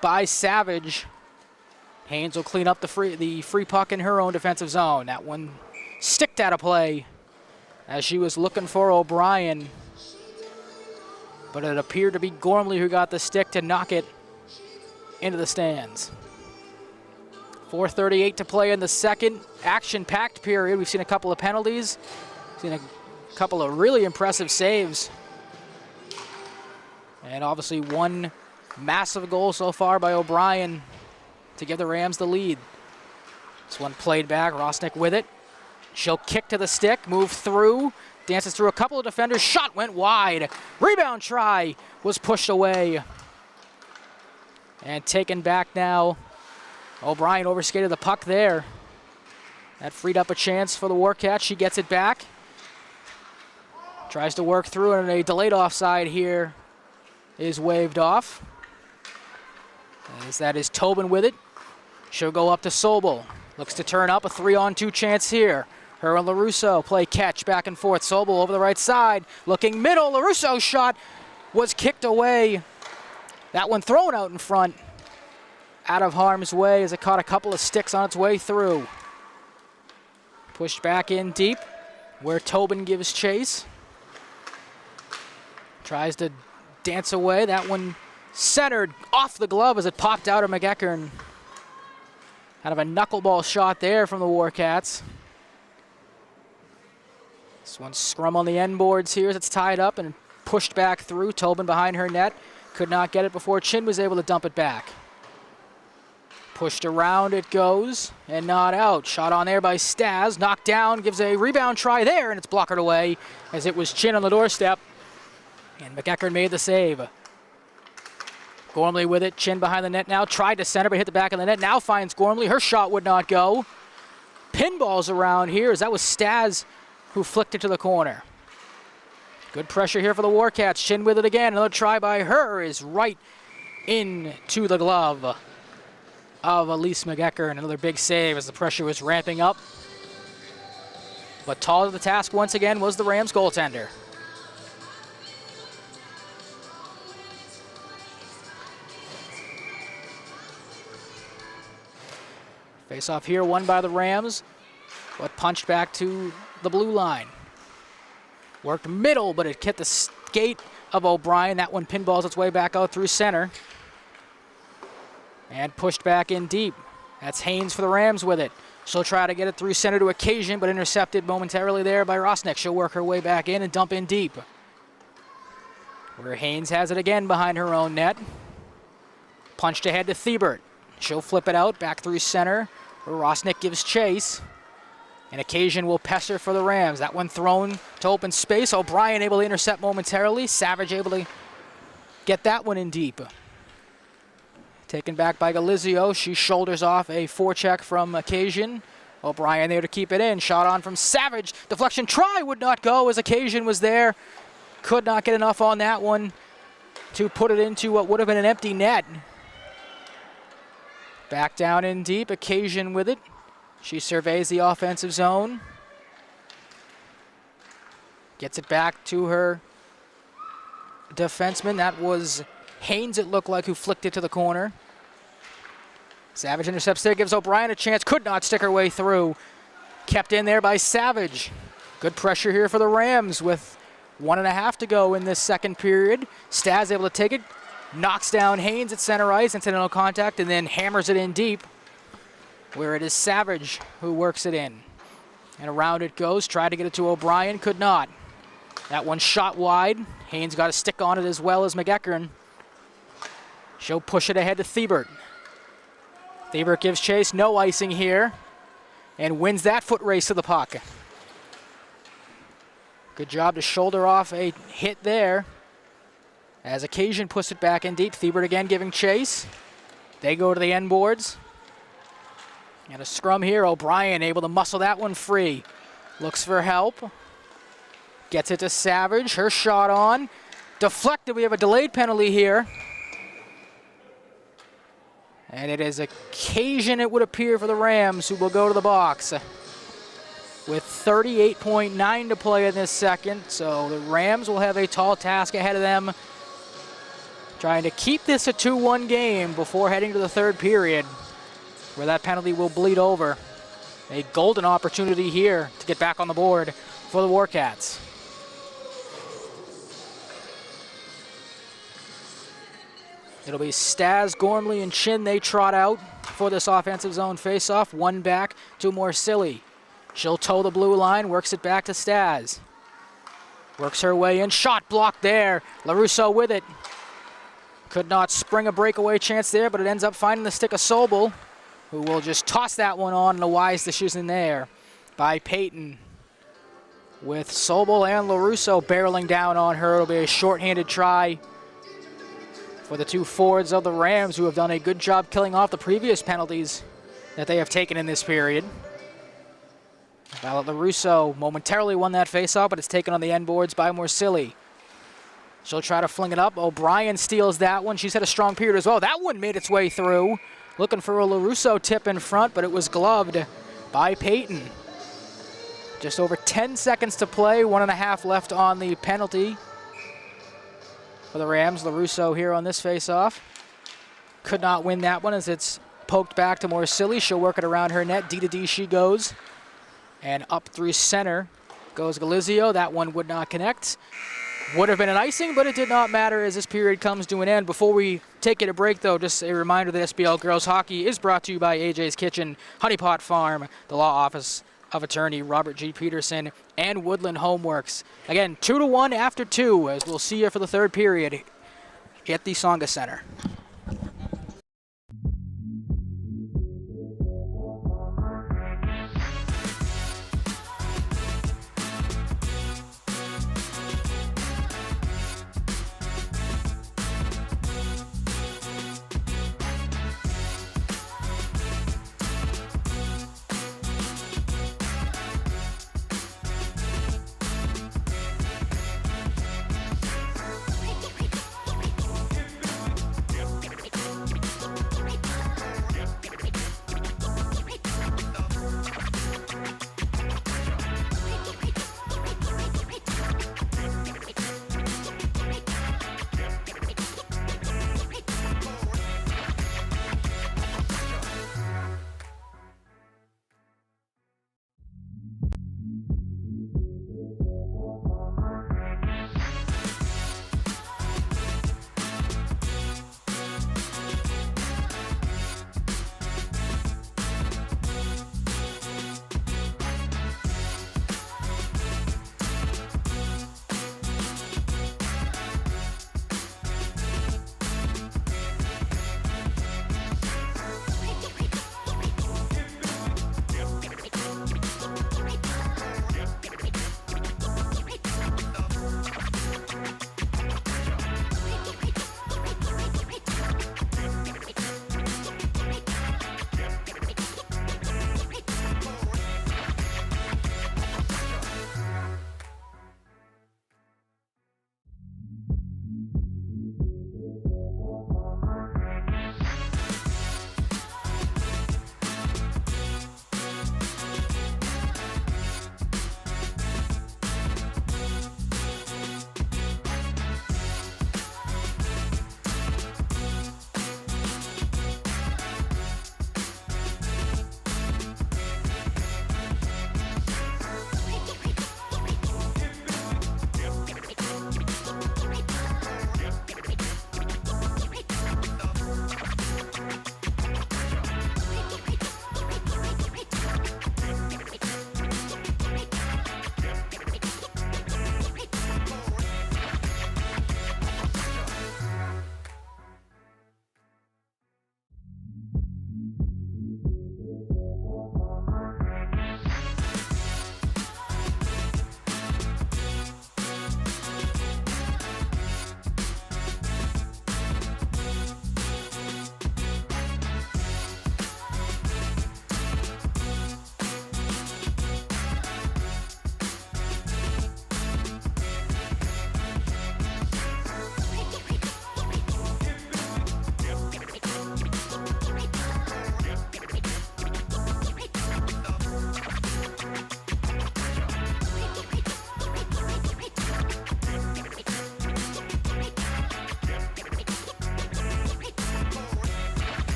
by Savage. Haynes will clean up the free puck in her own defensive zone. That one sticked out of play as she was looking for O'Brien. But it appeared to be Gormley who got the stick to knock it into the stands. 4:38 to play in the second action-packed period. We've seen a couple of penalties, seen a couple of really impressive saves, and obviously one massive goal so far by O'Brien to give the Rams the lead. This one played back, Rosnick with it. She'll kick to the stick, move through, dances through a couple of defenders, shot went wide. Rebound try was pushed away. And taken back now. O'Brien overskated the puck there. That freed up a chance for the Warcats. She gets it back. Tries to work through, and a delayed offside here is waved off. As that is Tobin with it. She'll go up to Sobel. Looks to turn up a 3-on-2 chance here. Her and LaRusso play catch back and forth. Sobel over the right side. Looking middle. LaRusso's shot was kicked away. That one thrown out in front. Out of harm's way as it caught a couple of sticks on its way through. Pushed back in deep where Tobin gives chase. Tries to dance away. That one centered off the glove as it popped out of McEachern. Kind of a knuckleball shot there from the Warcats. This one scrum on the end boards here as it's tied up and pushed back through. Tobin behind her net. Could not get it before Chin was able to dump it back. Pushed around it goes, and not out. Shot on there by Stas, knocked down, gives a rebound try there, and it's blockered away as it was Chin on the doorstep. And McEachern made the save. Gormley with it, Chin behind the net now, tried to center, but hit the back of the net. Now finds Gormley, her shot would not go. Pinballs around here as that was Stas who flicked it to the corner. Good pressure here for the Warcats. Chin with it again, another try by her is right into the glove of Elise McEachern. Another big save as the pressure was ramping up. But tall to the task once again was the Rams goaltender. Face off here, won by the Rams, but punched back to the blue line. Worked middle, but it hit the skate of O'Brien. That one pinballs its way back out through center. And pushed back in deep. That's Haynes for the Rams with it. She'll try to get it through center to Occasion, but intercepted momentarily there by Rosnick. She'll work her way back in and dump in deep. Where Haynes has it again behind her own net. Punched ahead to Thiebert. She'll flip it out back through center, where Rosnick gives chase. And Occasion will pester for the Rams. That one thrown to open space. O'Brien able to intercept momentarily. Savage able to get that one in deep. Taken back by Galizio. She shoulders off a forecheck from Occasion. O'Brien there to keep it in. Shot on from Savage. Deflection try would not go as Occasion was there. Could not get enough on that one to put it into what would have been an empty net. Back down in deep. Occasion with it. She surveys the offensive zone. Gets it back to her defenseman. That was Haynes, it looked like, who flicked it to the corner. Savage intercepts there, gives O'Brien a chance. Could not stick her way through. Kept in there by Savage. Good pressure here for the Rams with 1.5 to go in this second period. Staz able to take it. Knocks down Haynes at center ice, incidental contact, and then hammers it in deep, where it is Savage who works it in. And around it goes, tried to get it to O'Brien, could not. That one shot wide. Haynes got a stick on it as well as McEachern. She'll push it ahead to Thiebert. Thiebert gives chase, no icing here, and wins that foot race to the puck. Good job to shoulder off a hit there. As Occasion puts it back in deep, Thiebert again giving chase. They go to the end boards. And a scrum here. O'Brien able to muscle that one free. Looks for help. Gets it to Savage. Her shot on. Deflected. We have a delayed penalty here. And it is Occasion, it would appear, for the Rams, who will go to the box. With 38.9 to play in this second. So the Rams will have a tall task ahead of them, trying to keep this a 2-1 game before heading to the third period, where that penalty will bleed over. A golden opportunity here to get back on the board for the Warcats. It'll be Staz, Gormley, and Chin. They trot out for this offensive zone faceoff. One back to Morsilli. She'll toe the blue line, works it back to Staz. Works her way in, shot blocked there. LaRusso with it. Could not spring a breakaway chance there, but it ends up finding the stick of Sobel, who will just toss that one on, and a wise decision there by Peyton. With Sobel and LaRusso barreling down on her, it'll be a shorthanded try for the two forwards of the Rams, who have done a good job killing off the previous penalties that they have taken in this period. Violet LaRusso momentarily won that faceoff, but it's taken on the end boards by Morsilli. She'll try to fling it up. O'Brien steals that one. She's had a strong period as well. That one made its way through. Looking for a LaRusso tip in front, but it was gloved by Peyton. Just over 10 seconds to play. 1.5 left on the penalty for the Rams. LaRusso here on this faceoff. Could not win that one as it's poked back to Morsilli. She'll work it around her net. D to D she goes. And up through center goes Galizio. That one would not connect. Would have been an icing, but it did not matter as this period comes to an end. Before we take it a break, though, just a reminder that SBL Girls Hockey is brought to you by AJ's Kitchen, Honeypot Farm, the Law Office of Attorney Robert G. Peterson, and Woodland Homeworks. Again, 2-1 after 2, as we'll see you for the third period at the Tsongas Center.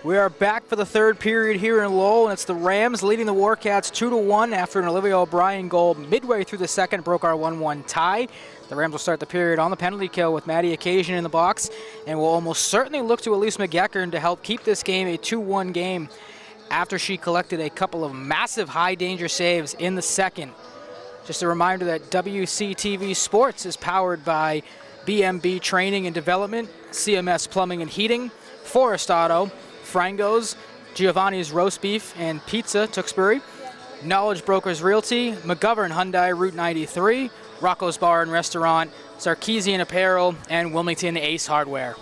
We are back for the third period here in Lowell, and it's the Rams leading the Warcats 2-1 after an Olivia O'Brien goal midway through the second broke our 1-1 tie. The Rams will start the period on the penalty kill with Maddie Occasion in the box, and will almost certainly look to Elise McGeckern to help keep this game a 2-1 game after she collected a couple of massive high-danger saves in the second. Just a reminder that WCTV Sports is powered by BMB Training and Development, CMS Plumbing and Heating, Forest Auto, Frango's, Giovanni's Roast Beef and Pizza, Tewksbury, Knowledge Brokers Realty, McGovern Hyundai Route 93, Rocco's Bar and Restaurant, Sarkeesian Apparel, and Wilmington Ace Hardware.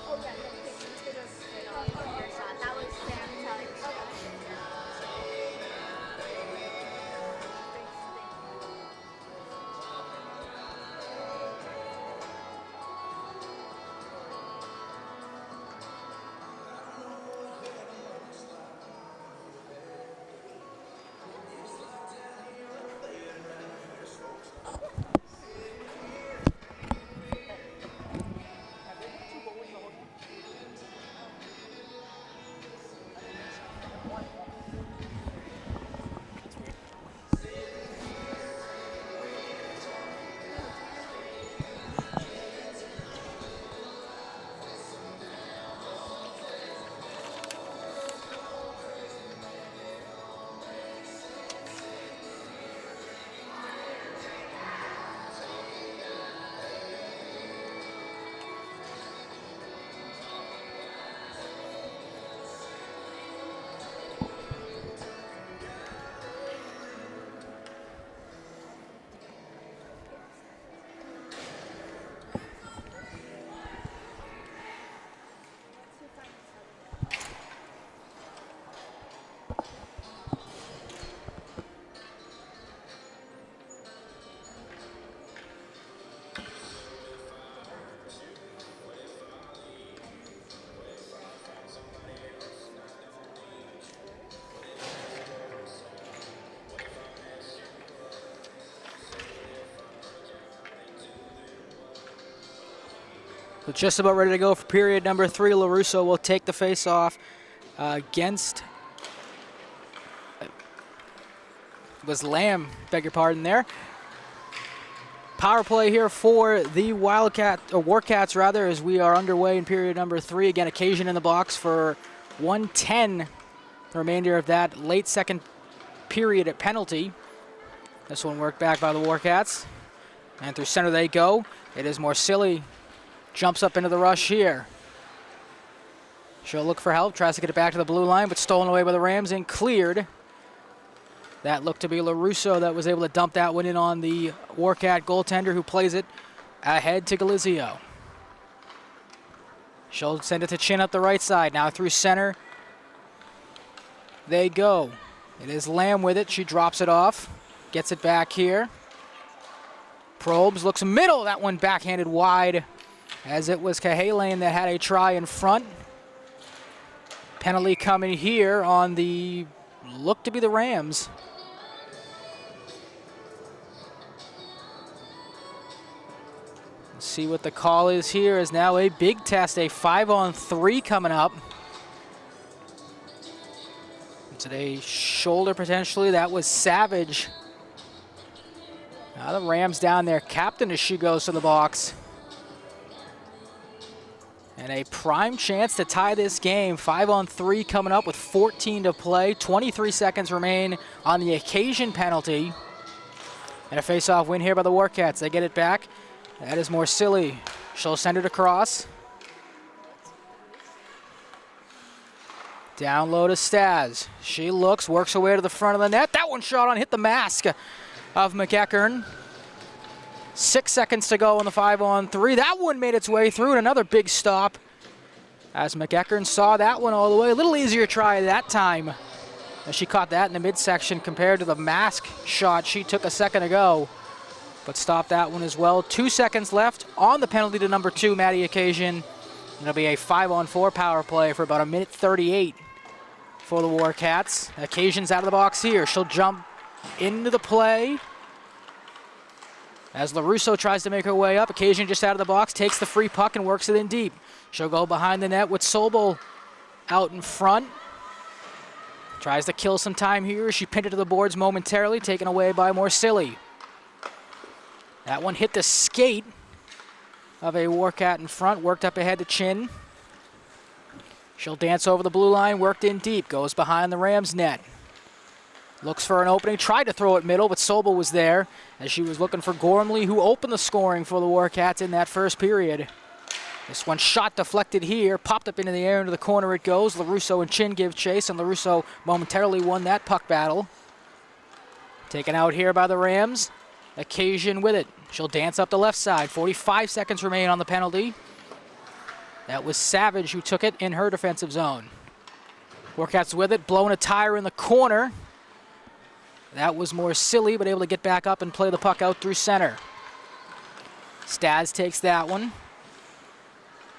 So just about ready to go for period number 3. LaRusso will take the face-off against, was Lamb, beg your pardon there. Power play here for the Warcats rather, as we are underway in period number 3. Again, Occasion in the box for 1:10. The remainder of that late second period at penalty. This one worked back by the Warcats. And through center they go. It is Morsilli. Jumps up into the rush here. She'll look for help, tries to get it back to the blue line, but stolen away by the Rams and cleared. That looked to be LaRusso that was able to dump that one in on the Warcat goaltender, who plays it ahead to Galizio. She'll send it to Chin up the right side. Now through center they go. It is Lamb with it. She drops it off, gets it back here. Probes, looks middle. That one backhanded wide, as it was Cahalan that had a try in front. Penalty coming here on the look to be the Rams. Let's see what the call is here. Is now a big test, a 5-on-3 coming up. It's a shoulder potentially. That was Savage. Now the Rams down there. Captain as she goes to the box. And a prime chance to tie this game. 5-on-3 coming up with 14 to play. 23 seconds remain on the Occasion penalty. And a face-off win here by the Warcats. They get it back. That is Morsilli. She'll send it across. Down low to Staz. She looks, works her way to the front of the net. That one shot on, hit the mask of McEachern. 6 seconds to go on the 5-on-3. That one made its way through, and another big stop as McEachern saw that one all the way. A little easier try that time, as she caught that in the midsection compared to the mask shot she took a second ago, but stopped that one as well. 2 seconds left on the penalty to number 2, Maddie Occasion. It'll be a 5-on-4 power play for about 1:38 for the Warcats. Occasion's out of the box here. She'll jump into the play as LaRusso tries to make her way up. Occasion just out of the box, takes the free puck and works it in deep. She'll go behind the net with Sobel out in front. Tries to kill some time here. She pinned it to the boards momentarily, taken away by Morsilli. That one hit the skate of a Warcat in front, worked up ahead to Chin. She'll dance over the blue line, worked in deep, goes behind the Rams net. Looks for an opening, tried to throw it middle, but Sobel was there as she was looking for Gormley, who opened the scoring for the Warcats in that first period. This one shot deflected here, popped up into the air, into the corner it goes. LaRusso and Chin give chase, and LaRusso momentarily won that puck battle. Taken out here by the Rams. Occasion with it. She'll dance up the left side. 45 seconds remain on the penalty. That was Savage who took it in her defensive zone. Warcats with it, blowing a tire in the corner. That was more silly, but able to get back up and play the puck out through center. Staz takes that one.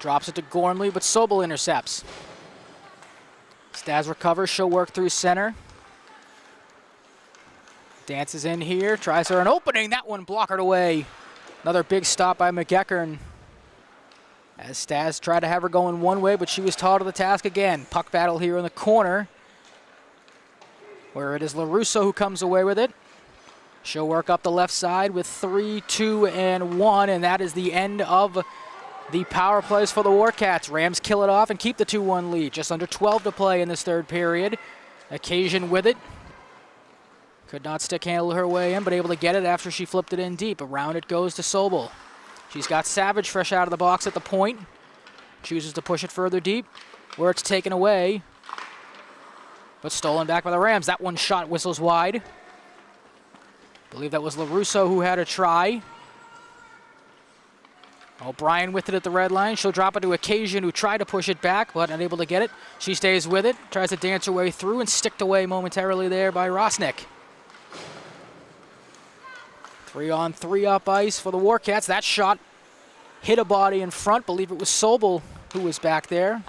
Drops it to Gormley, but Sobel intercepts. Staz recovers, she'll work through center. Dances in here, tries for an opening. That one blockered away. Another big stop by McGeckern. As Staz tried to have her going one way, but she was tall to the task again. Puck battle here in the corner, where it is LaRusso who comes away with it. She'll work up the left side with 3, 2, and 1, and that is the end of the power plays for the Warcats. Rams kill it off and keep the 2-1 lead. Just under 12 to play in this third period. Occasion with it. Could not stick handle her way in, but able to get it after she flipped it in deep. Around it goes to Sobel. She's got Savage fresh out of the box at the point. Chooses to push it further deep, where it's taken away, but stolen back by the Rams. That one shot whistles wide. I believe that was LaRusso who had a try. O'Brien with it at the red line. She'll drop it to Occasion, who tried to push it back, but unable to get it. She stays with it, tries to dance her way through, and sticked away momentarily there by Rosnick. 3-on-3 up ice for the Warcats. That shot hit a body in front. Believe it was Sobel who was back there.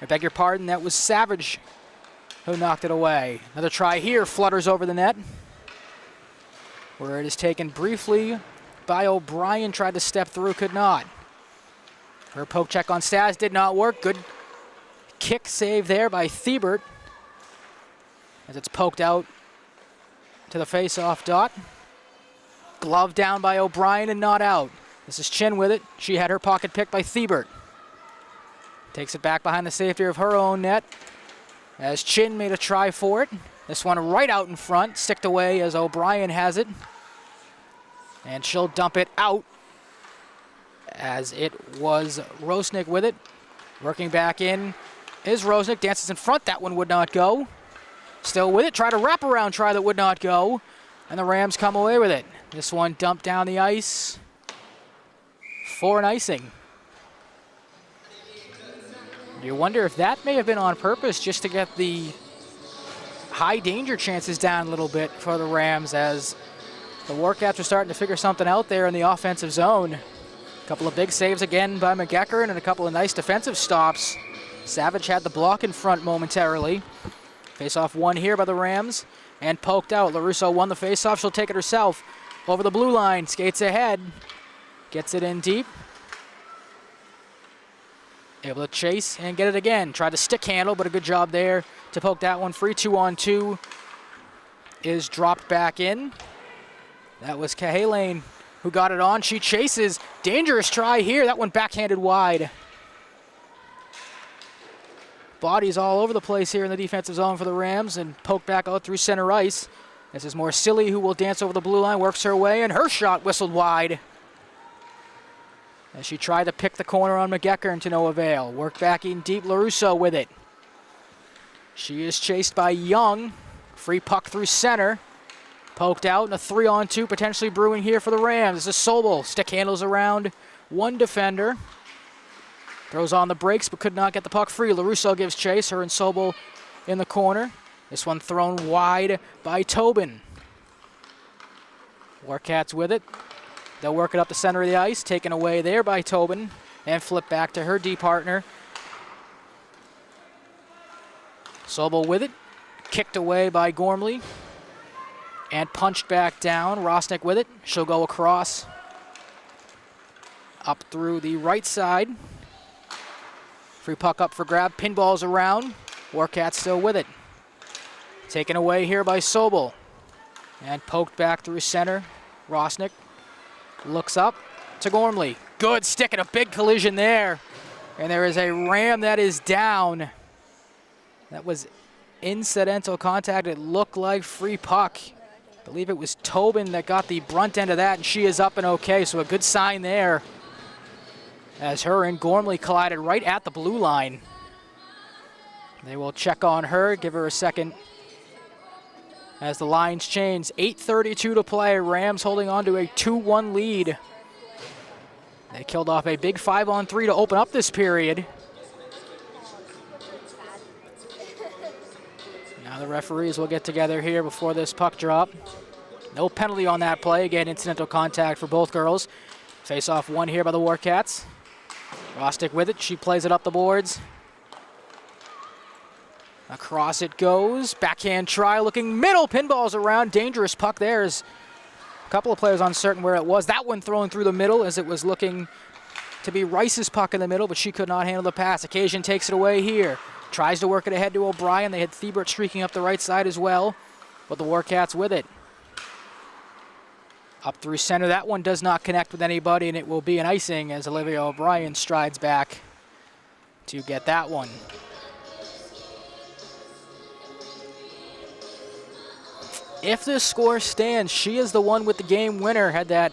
I beg your pardon, that was Savage who knocked it away. Another try here, flutters over the net, where it is taken briefly by O'Brien. Tried to step through, could not. Her poke check on Staz did not work. Good kick save there by Thiebert, as it's poked out to the face-off dot. Glove down by O'Brien and not out. This is Chin with it. She had her pocket picked by Thiebert. Takes it back behind the safety of her own net, as Chin made a try for it. This one right out in front, sticked away as O'Brien has it. And she'll dump it out, as it was Rosnick with it. Working back in is Rosnick, dances in front. That one would not go. Still with it, tried a wraparound try that would not go, and the Rams come away with it. This one dumped down the ice for an icing. You wonder if that may have been on purpose, just to get the high danger chances down a little bit for the Rams, as the Warcats are starting to figure something out there in the offensive zone. A couple of big saves again by McGeckern and a couple of nice defensive stops. Savage had the block in front momentarily. Face-off won here by the Rams and poked out. LaRusso won the face-off. She'll take it herself over the blue line. Skates ahead. Gets it in deep. Able to chase and get it again. Tried to stick handle, but a good job there to poke that one free. 2-on-2 is dropped back in. That was Cahalane who got it on. She chases. Dangerous try here. That one backhanded wide. Bodies all over the place here in the defensive zone for the Rams, and poked back out through center ice. This is Morsilli, who will dance over the blue line, works her way, and her shot whistled wide, as she tried to pick the corner on McGeckern to no avail. Worked back in deep, LaRusso with it. She is chased by Young. Free puck through center. Poked out, and a 3-on-2 potentially brewing here for the Rams. This is Sobel. Stick handles around one defender. Throws on the brakes, but could not get the puck free. LaRusso gives chase, her and Sobel in the corner. This one thrown wide by Tobin. Warcats with it. They'll work it up the center of the ice, taken away there by Tobin, and flip back to her D partner. Sobel with it, kicked away by Gormley, and punched back down. Rosnick with it. She'll go across, up through the right side. Free puck up for grab. Pinballs around. Warcats still with it. Taken away here by Sobel. And poked back through center. Rosnick looks up to Gormley. Good stick and a big collision there. And there is a Ram that is down. That was incidental contact. It looked like free puck. I believe it was Tobin that got the brunt end of that, and she is up and okay, so a good sign there as her and Gormley collided right at the blue line. They will check on her, give her a second as the lines change. 8:32 to play. Rams holding on to a 2-1 lead. They killed off a big 5-on-3 to open up this period. Now the referees will get together here before this puck drop. No penalty on that play. Again, incidental contact for both girls. Face-off won here by the Warcats. Rosnick with it. She plays it up the boards. Across it goes. Backhand try looking middle. Pinballs around. Dangerous puck there. As a couple of players uncertain where it was. That one thrown through the middle as it was looking to be Rice's puck in the middle, but she could not handle the pass. Occasion takes it away here. Tries to work it ahead to O'Brien. They had Thiebert streaking up the right side as well, but the Warcats with it. Up through center. That one does not connect with anybody, and it will be an icing as Olivia O'Brien strides back to get that one. If this score stands, she is the one with the game winner. Had that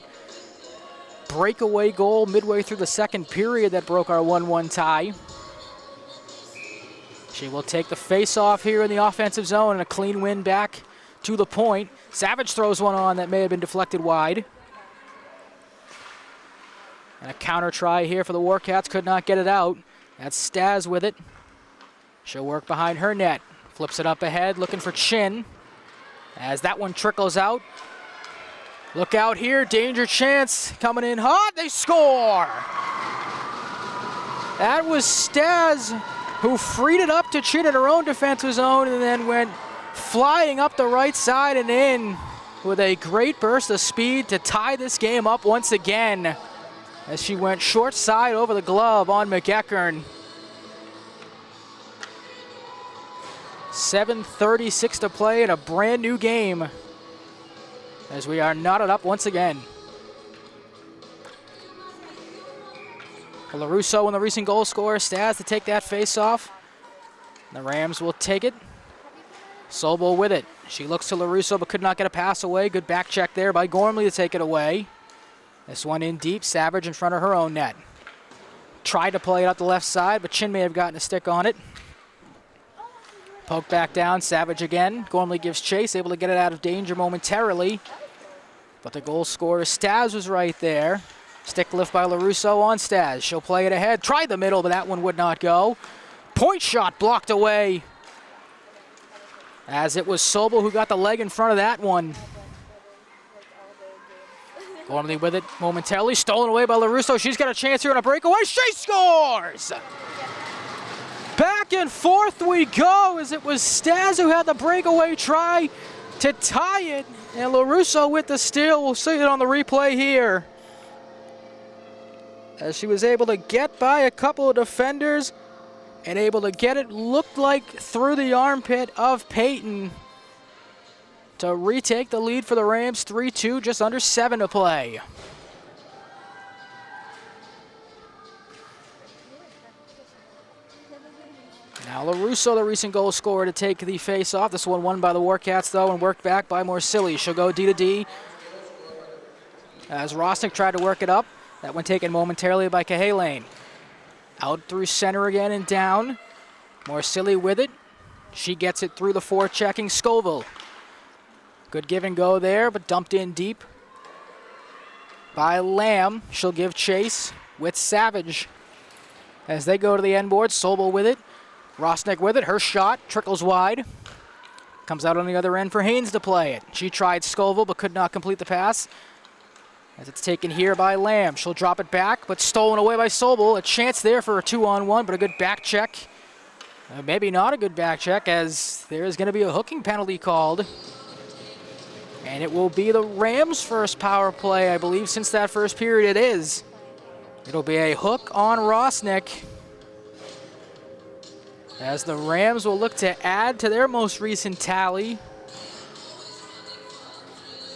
breakaway goal midway through the second period that broke our 1-1 tie. She will take the face-off here in the offensive zone and a clean win back to the point. Savage throws one on that may have been deflected wide. And a counter try here for the Warcats. Could not get it out. That's Staz with it. She'll work behind her net. Flips it up ahead, looking for Chin. As that one trickles out. Look out here, danger chance coming in hot. They score! That was Staz who freed it up to Chin in her own defensive zone and then went flying up the right side and in with a great burst of speed to tie this game up once again as she went short side over the glove on McEachern. 7:36 to play in a brand new game as we are knotted up once again. LaRusso in the recent goal scorer. Staz to take that face off. The Rams will take it. Sobel with it. She looks to LaRusso but could not get a pass away. Good back check there by Gormley to take it away. This one in deep. Savage in front of her own net. Tried to play it up the left side, but Chin may have gotten a stick on it. Poke back down. Savage again. Gormley gives chase, able to get it out of danger momentarily. But the goal scorer, Staz, was right there. Stick lift by LaRusso on Staz. She'll play it ahead. Tried the middle, but that one would not go. Point shot blocked away. As it was Sobel who got the leg in front of that one. Gormley with it momentarily. Stolen away by LaRusso. She's got a chance here on a breakaway. She scores! Back and forth we go as it was Staz who had the breakaway try to tie it. And LaRusso with the steal. We'll see it on the replay here. As she was able to get by a couple of defenders and able to get it, looked like through the armpit of Peyton to retake the lead for the Rams. 3-2, just under 7 to play. Now LaRusso, the recent goal scorer, to take the face off. This one won by the Warcats, though, and worked back by Morsilli. She'll go D to D as Rosnick tried to work it up. That one taken momentarily by Cahalane. Out through center again and down. Morsilli with it. She gets it through the forechecking Scoville. Good give and go there, but dumped in deep by Lamb. She'll give chase with Savage. As they go to the end board, Sobel with it. Rosnick with it. Her shot trickles wide. Comes out on the other end for Haynes to play it. She tried Scoville but could not complete the pass. As it's taken here by Lamb. She'll drop it back, but stolen away by Sobel. A chance there for a 2-on-1, but a good back check. Maybe not a good back check, as there is going to be a hooking penalty called. And it will be the Rams' first power play, I believe, since that first period it is. It'll be a hook on Rosnick. as the Rams will look to add to their most recent tally.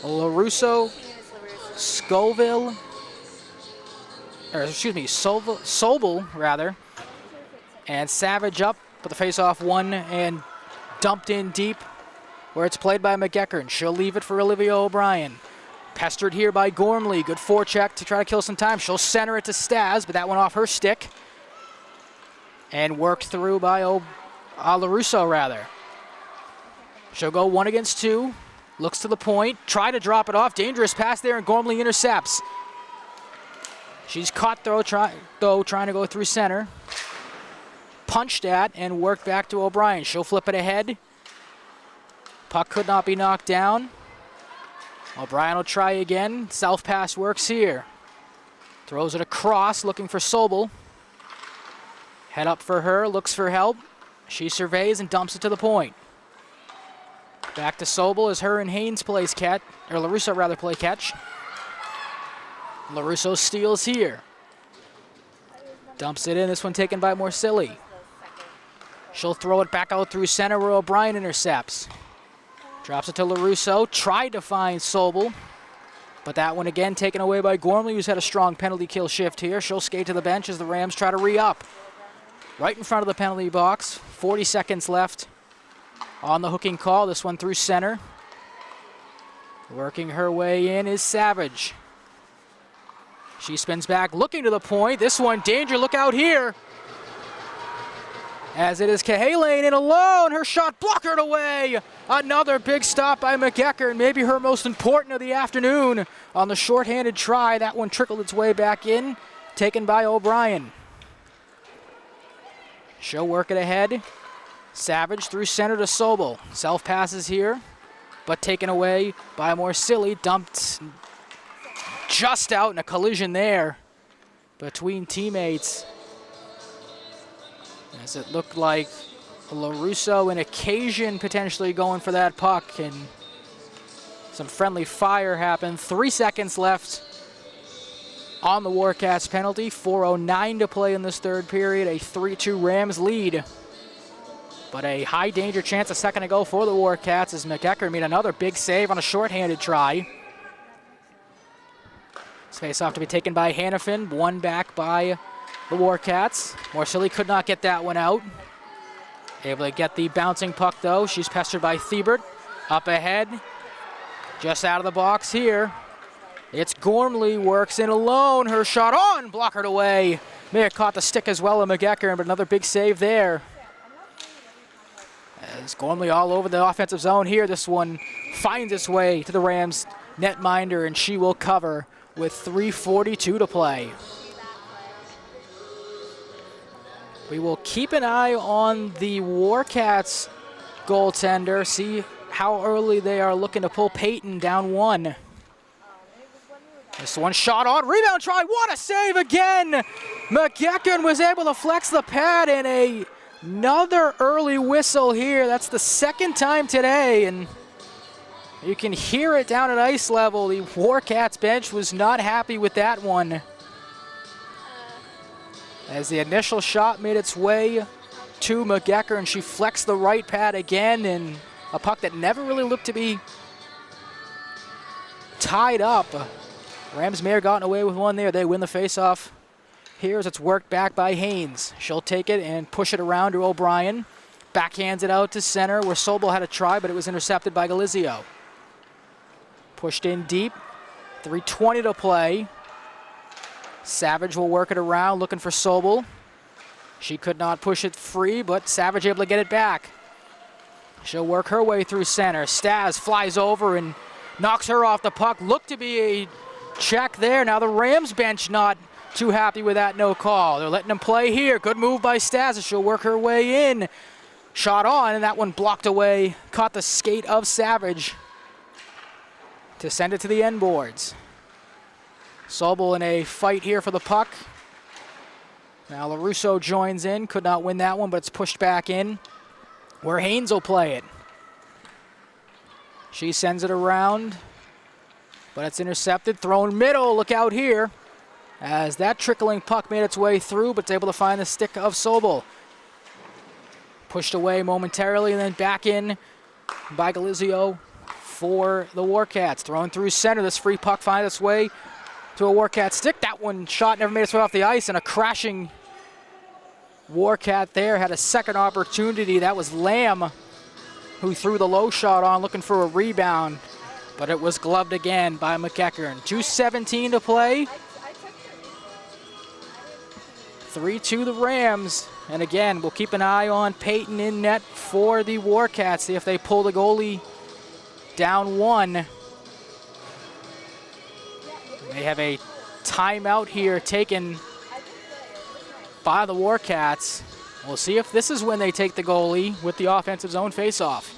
LaRusso, Scoville, or excuse me, Sobel rather, and Savage up, but the face-off won and dumped in deep where it's played by McEachern. She'll leave it for Olivia O'Brien. Pestered here by Gormley. Good forecheck to try to kill some time. She'll center it to Stas, but that went off her stick. And worked through by LaRusso, rather. She'll go 1 against 2. Looks to the point. Try to drop it off. Dangerous pass there, and Gormley intercepts. She's caught, trying to go through center. Punched at and worked back to O'Brien. She'll flip it ahead. Puck could not be knocked down. O'Brien will try again. South pass works here. Throws it across, looking for Sobel. Head up for her, looks for help. She surveys and dumps it to the point. Back to Sobel as her and Haynes plays catch, or LaRusso rather play catch. LaRusso steals here. Dumps it in, this one taken by Morsilli. She'll throw it back out through center where O'Brien intercepts. Drops it to LaRusso, tried to find Sobel, but that one again taken away by Gormley, who's had a strong penalty kill shift here. She'll skate to the bench as the Rams try to re-up. Right in front of the penalty box, 40 seconds left on the hooking call. This one through center. Working her way in is Savage. She spins back, looking to the point. This one, danger, look out here. As it is Cahalan in alone, her shot blockered away. Another big stop by McEachern, maybe her most important of the afternoon on the shorthanded try. That one trickled its way back in, taken by O'Brien. She'll work it ahead. Savage through center to Sobel. Self passes here, but taken away by Morsilli. Dumped just out in a collision there between teammates. As it looked like LaRusso and Occasion potentially going for that puck, and some friendly fire happened. 3 seconds left on the Warcats penalty. 4:09 to play in this third period. A 3-2 Rams lead. But a high danger chance a second ago for the Warcats as McEachern made another big save on a shorthanded try. This face-off to be taken by Hannafin, won back by the Warcats. Morsilli could not get that one out. Able to get the bouncing puck though. She's pestered by Thiebert. Up ahead, just out of the box here. It's Gormley, works in alone. Her shot on, blockered away. May have caught the stick as well of McEachern, but another big save there. As Gormley all over the offensive zone here. This one finds its way to the Rams netminder, and she will cover with 3:42 to play. We will keep an eye on the Warcats goaltender, see how early they are looking to pull Peyton down 1. This one shot on, rebound try, what a save again! McEachern was able to flex the pad, and another early whistle here. That's the second time today, and you can hear it down at ice level. The Warcats bench was not happy with that one, as the initial shot made its way to McEachern. She flexed the right pad again, and a puck that never really looked to be tied up. Rams may have gotten away with one there. They win the faceoff here as it's worked back by Haynes. She'll take it and push it around to O'Brien. Backhands it out to center where Sobel had a try, but it was intercepted by Galizio. Pushed in deep. 3:20 to play. Savage will work it around, looking for Sobel. She could not push it free, but Savage able to get it back. She'll work her way through center. Stas flies over and knocks her off the puck. Looked to be a check there. Now the Rams bench not too happy with that no call. They're letting them play here. Good move by Stas. She'll work her way in. Shot on, and that one blocked away. Caught the skate of Savage to send it to the end boards. Sobel in a fight here for the puck. Now LaRusso joins in. Could not win that one, but it's pushed back in where Haynes will play it. She sends it around, but it's intercepted. Thrown middle. Look out here as that trickling puck made its way through, but it's able to find the stick of Sobel. Pushed away momentarily and then back in by Galizio for the Warcats. Thrown through center. This free puck finds its way to a Warcat stick. That one shot never made its way off the ice, and a crashing Warcat there had a second opportunity. That was Lamb who threw the low shot on, looking for a rebound, but it was gloved again by McEachern. 2:17 to play. 3-2 the Rams. And again, we'll keep an eye on Peyton in net for the Warcats. See if they pull the goalie down one. They have a timeout here taken by the Warcats. We'll see if this is when they take the goalie with the offensive zone faceoff.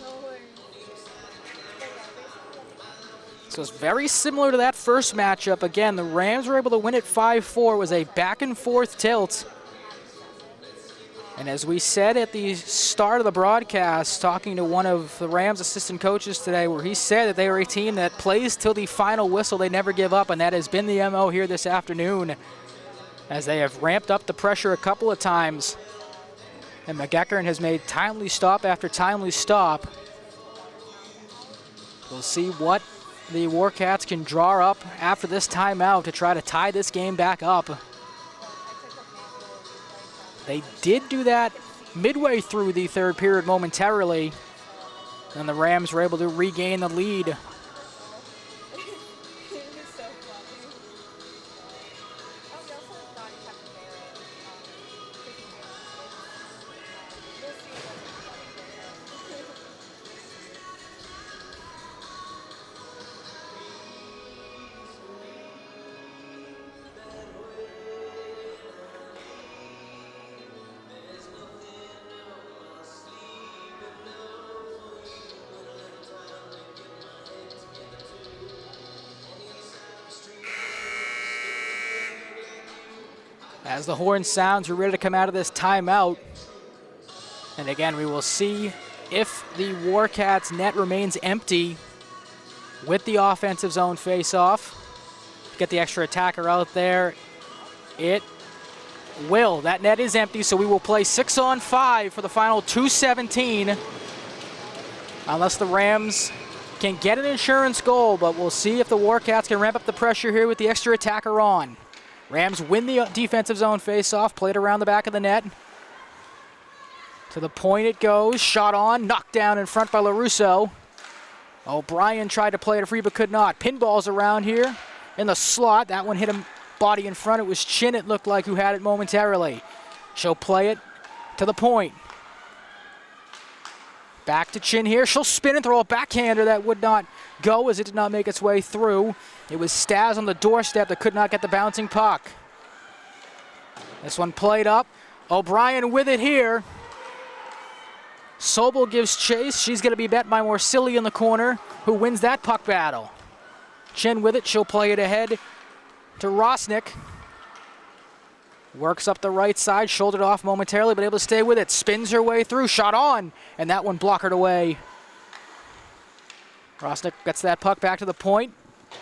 So it's very similar to that first matchup. Again, the Rams were able to win it 5-4. It was a back and forth tilt. And as we said at the start of the broadcast, talking to one of the Rams assistant coaches today, where he said that they are a team that plays till the final whistle. They never give up, and that has been the MO here this afternoon, as they have ramped up the pressure a couple of times. And McEachern has made timely stop after timely stop. We'll see what the Warcats can draw up after this timeout to try to tie this game back up. They did do that midway through the third period momentarily, and the Rams were able to regain the lead. As the horn sounds, we're ready to come out of this timeout. And again, we will see if the Warcats net remains empty with the offensive zone face-off. Get the extra attacker out there. It will. That net is empty, so we will play 6-on-5 for the final 2:17. Unless the Rams can get an insurance goal, but we'll see if the Warcats can ramp up the pressure here with the extra attacker on. Rams win the defensive zone face-off, played around the back of the net. To the point it goes, shot on, knocked down in front by LaRusso. O'Brien tried to play it free but could not. Pinballs around here in the slot. That one hit him body in front. It was Chin, it looked like, who had it momentarily. She'll play it to the point. Back to Chin here. She'll spin and throw a backhander that would not go as it did not make its way through. It was Staz on the doorstep that could not get the bouncing puck. This one played up. O'Brien with it here. Sobel gives chase. She's going to be met by Morsilli in the corner, who wins that puck battle. Chin with it. She'll play it ahead to Rosnick. Works up the right side, shouldered off momentarily, but able to stay with it. Spins her way through, shot on, and that one blockered away. Rosnick gets that puck back to the point.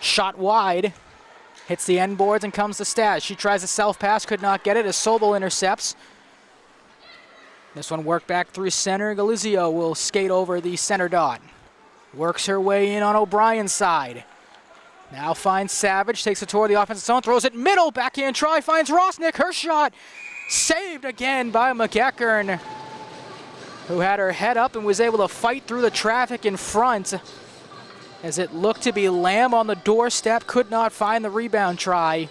Shot wide, hits the end boards and comes to Staz. She tries a self-pass, could not get it as Sobel intercepts. This one worked back through center. Galizio will skate over the center dot. Works her way in on O'Brien's side. Now finds Savage, takes it toward the offensive zone, throws it middle, backhand try, finds Rosnick. Her shot saved again by McEachern, who had her head up and was able to fight through the traffic in front, as it looked to be Lamb on the doorstep, could not find the rebound try.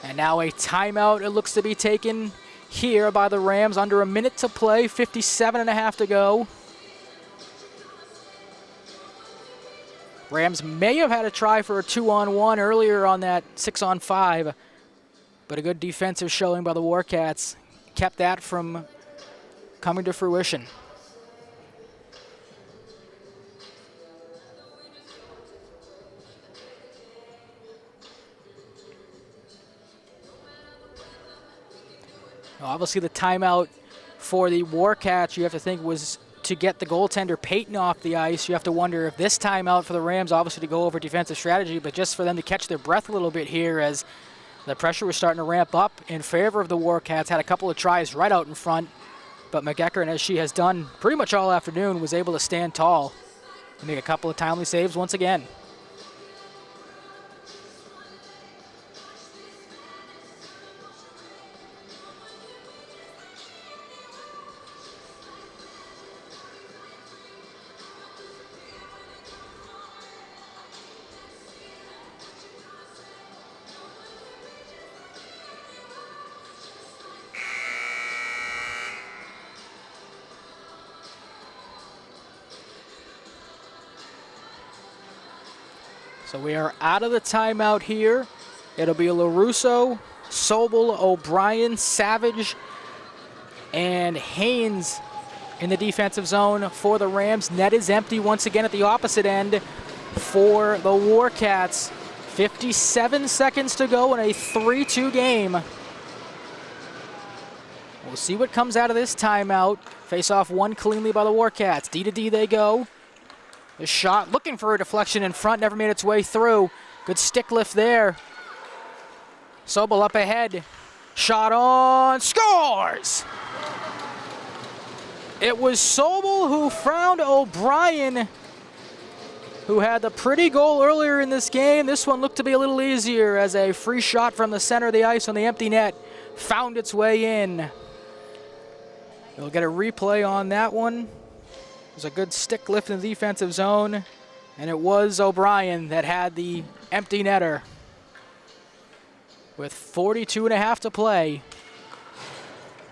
And now a timeout, it looks to be taken here by the Rams. Under a minute to play, 57.5 to go. Rams may have had a try for a 2-on-1 earlier on that 6-on-5, but a good defensive showing by the Warcats kept that from coming to fruition. Obviously, the timeout for the Warcats, you have to think, was to get the goaltender Peyton off the ice. You have to wonder if this timeout for the Rams, obviously to go over defensive strategy, but just for them to catch their breath a little bit here as the pressure was starting to ramp up in favor of the Warcats. Had a couple of tries right out in front But McEachern, as she has done pretty much all afternoon, was able to stand tall and make a couple of timely saves once again. So we are out of the timeout here. It'll be LaRusso, Sobel, O'Brien, Savage, and Haynes in the defensive zone for the Rams. Net is empty once again at the opposite end for the Warcats. 57 seconds to go in a 3-2 game. We'll see what comes out of this timeout. Face off won cleanly by the Warcats. D to D they go. The shot looking for a deflection in front, never made its way through. Good stick lift there. Sobel up ahead. Shot on, scores! It was Sobel who found O'Brien, who had the pretty goal earlier in this game. This one looked to be a little easier as a free shot from the center of the ice on the empty net found its way in. We'll get a replay on that one. It was a good stick lift in the defensive zone, and it was O'Brien that had the empty netter. With 42.5 to play.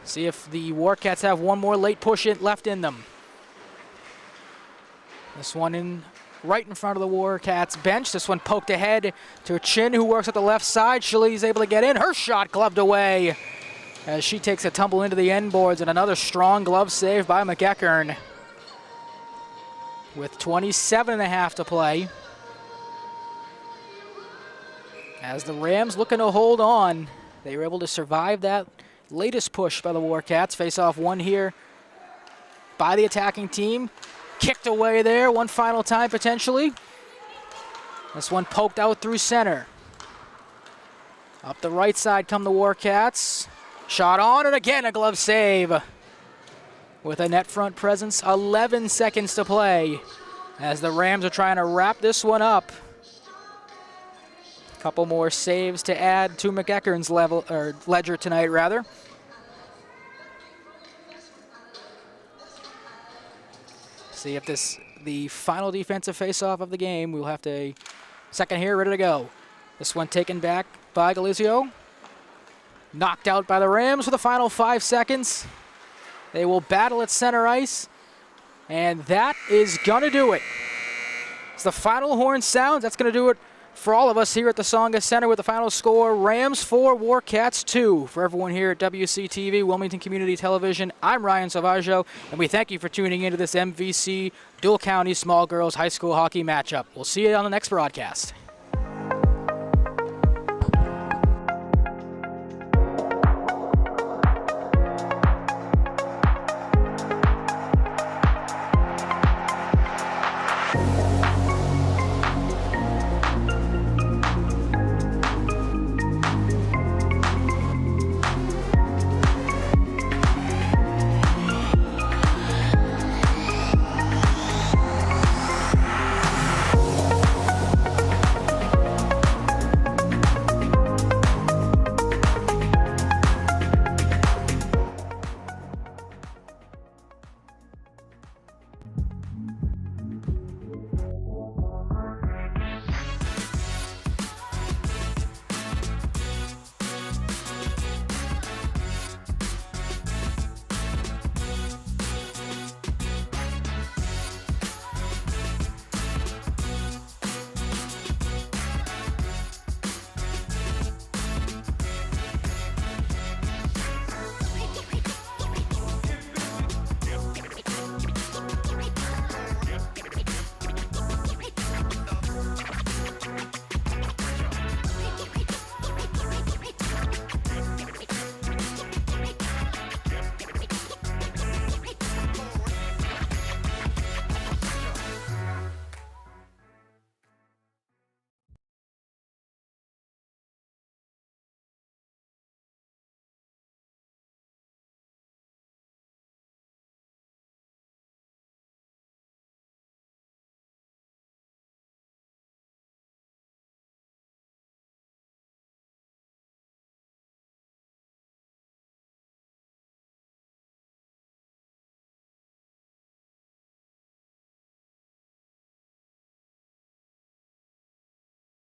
See if the Warcats have one more late push left in them. This one in right in front of the Warcats bench. This one poked ahead to Chin, who works at the left side. Shilley's able to get in. Her shot gloved away as she takes a tumble into the end boards, and another strong glove save by McEachern. With 27.5 to play. As the Rams looking to hold on, they were able to survive that latest push by the Warcats. Face off one here by the attacking team. Kicked away there one final time potentially. This one poked out through center. Up the right side come the Warcats. Shot on, and again a glove save. With a net front presence, 11 seconds to play as the Rams are trying to wrap this one up. A couple more saves to add to McEachern's ledger tonight, rather. See if the final defensive faceoff of the game. We'll have to second here, ready to go. This one taken back by Galizio. Knocked out by the Rams for the final 5 seconds. They will battle at center ice, and that is going to do it. It's the final horn sounds. That's going to do it for all of us here at the Tsongas Center with the final score, Rams 4, Warcats 2. For everyone here at WCTV, Wilmington Community Television, I'm Ryan Salvaggio, and we thank you for tuning into this MVC Dual County Small Girls High School Hockey matchup. We'll see you on the next broadcast.